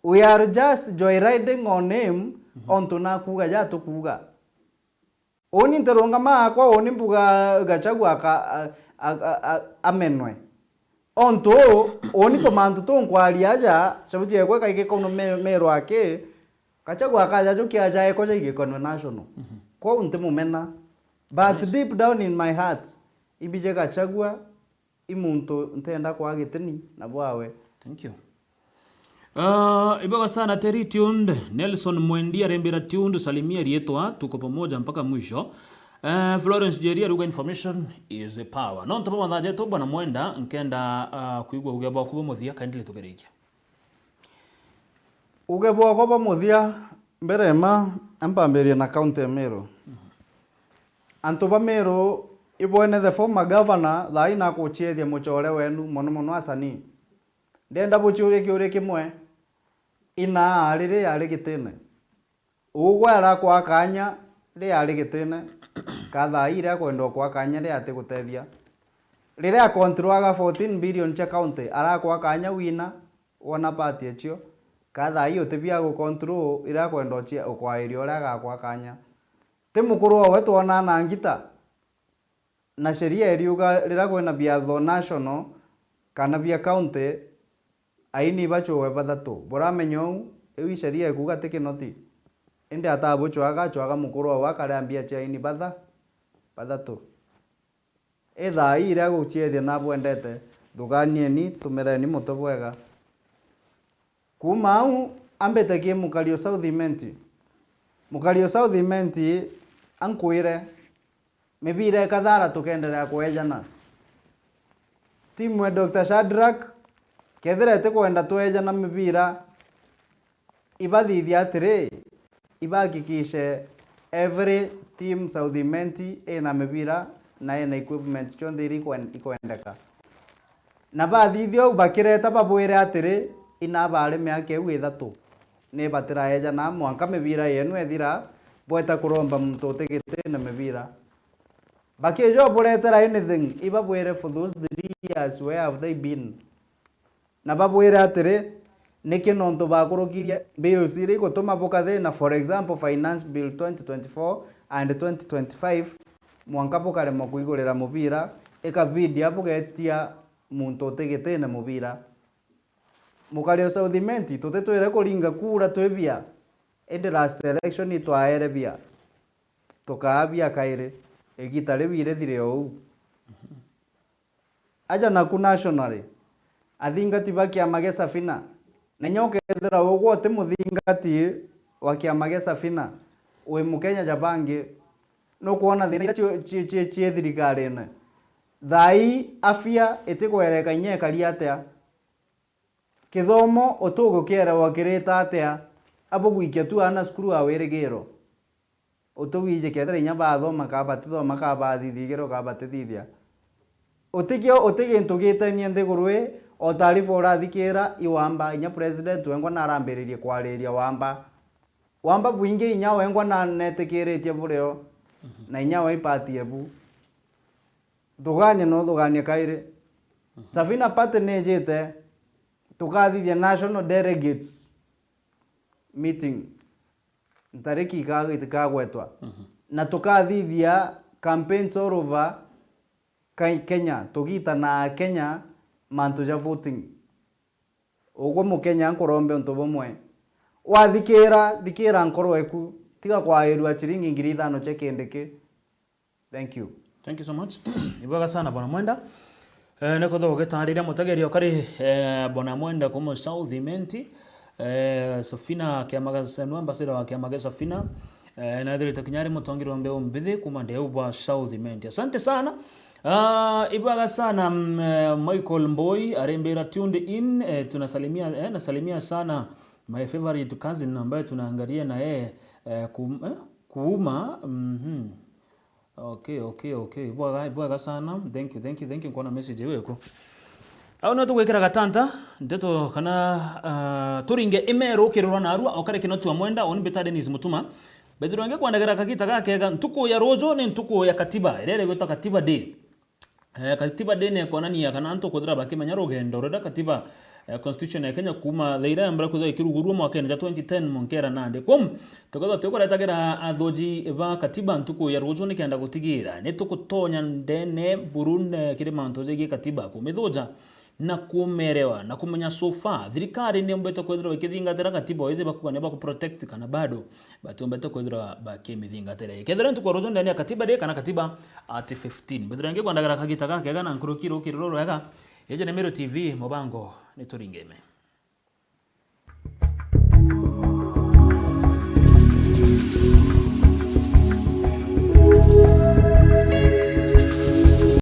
we are just joyriding on him onto na kuga ja to kuga Oni nteronga makwa oni mbuga Gachagua amenwe onto oni tomantu tonkwaria aja sabuti ekwe kaike kono mero ake Gachagua akaja jukia aja ekoja igekonwe national kwa unte mumena but deep down in my heart ibije Gachagua imuntu ntenda kwa gitini na bwawe. Thank you. Ibaga sana Terry tuned Nelson Mwendi arembera tuned salimia rietwa tuko pamoja mpaka mwisho. Florence Jeria ruga information is a power. Non topa mandaje to bwana Mwenda nkenda kuigwa ugebo kubo muthia kindly tugerekia. Ugebo kubo muthia mbere ma ampamberia na county Meru. Antoba Meru ibone the former governor thaina kuchiethia muchore wenu mono asani. Ndenda buchure kiure kimwe ina arire yari gitene ugwara kwa kanya ri yari gitene kathaire kwenda kwa kanya ri ate gutethia rire controlaga 14 billion cha county ara kwa kanya wina wona party echo kathai utebia go control ira kwenda chia kwa irio raga kwa kanya te mukuru we tuona na ngita na sheria iriuga rira kwena biatho national kana bia county aini bacho bathatu boramenyo ewi sheria ekuga tekinoti ende atabucho agachwaga mukuru wa karambia cha ini bathatu etha ira guchiethia na bwendete thuganie ni tumereni mutobwega kumau ambete ki mukario South Imenti ankuire mebire kadhara tukendelea kuejana timu ya Dr. Shadrack ketherete kwenda tweja na mibira ibathithia atiri ibakikishe every team South Imenti ena mibira na ena equipment chonde iri ikwendeka na bathithio bakireta babwire atiri ina bale miake withatu ne batira eja na mwanka mibira yenu ethira bweta kuromba muntu utigite na mibira bakijo buretera anything ibabwire for those 3 years where have they been na babwire atiri niki nonto bakurukirie bills iri gutuma bukathe na for example finance bill 2024 and 2025 mwanka bukare mukuigurira mubira ikabidi abugetia muntu utigite na mubira mukario South Imenti tutetwire kuringa kura twebia ende last election itwaere bia tukaabia kaire egitare bire thire ou aja na ku nationally athingati bakiama ge Safina na nyoke thera wote muthingati wakiama ge Safina we mukenya jabange no kuona thira chi thirikari ne thai afya etikwereka nyeka riatea kithomo otugo kiera wakireta atea abo gwikia tu ana skuru aweregero otowije kethera nya bathoma kabatithoma kabathithigero kabatithithia otige ntugite ni nthigurwe o taarifa urathikira iwamba nya president wengwa na arambiririe kwariria wamba buinge inya wengwa na netikiritie bureo na inya wa party ebu thuganie kaire Safina party nejete tukathithia national delegates meeting ntariki ikagwetwa na tukathithia campaigns all over Kenya tugita na Kenya mantu ja voting ugo mukenya nkorombe untu bomwe thikira nkoro eku tiga kwairwa chiringi 5,000 chekendeke. Thank you so much. Ibaga sana bwana Mwenda neko thoge tarira mutageria okari bwana Mwenda kuma South Imenti Safina kiamagaza ambassador wa kiamagaza Safina na dhiri takinyari mutongiro mbeo mbithi kuma ndeu South Imenti. Asante sana. Ibaga sana Michael Mboi arembera tuned in tunasalimia nasalimia sana my favorite cousin ambaye tunaangalia na yeye kuuma okay ibaga sana thank you kwa message yako au no tugwikira gatanta ndeto kana turinge imero kirorwa na arua okare kinotu wa Mwenda oni betade ni mutuma bedronge kwandagera kakita gakega ntuko ya rojo ni ntuko ya katiba irere gwita katiba day katiba day ne konania kana nto kudra bakimenya rugendo reda katiba constitution ya Kenya kuma theira mbra kutho ikirugurwo mwaka wa 2010 monkera nande kom tukaza tukoretagira athoji ba katiba ntuko ya rujo ni kenda gutigira ni tukutonya ndene burune kire manto zegi katiba kumithoja na kumerewa na kumenya sofa thirikari ni mbeta kwethira ikithingatira katiba ize bakugane ba ku protect kana bado batumbeta kwethira bakimithingatira ikethira ntuko rujo ndani ya katiba de kana katiba at 15 bethira ngi kwandagara kagita gake gana nkurukiro kiroro yaga yeje ne Meru TV mubango nituringeme.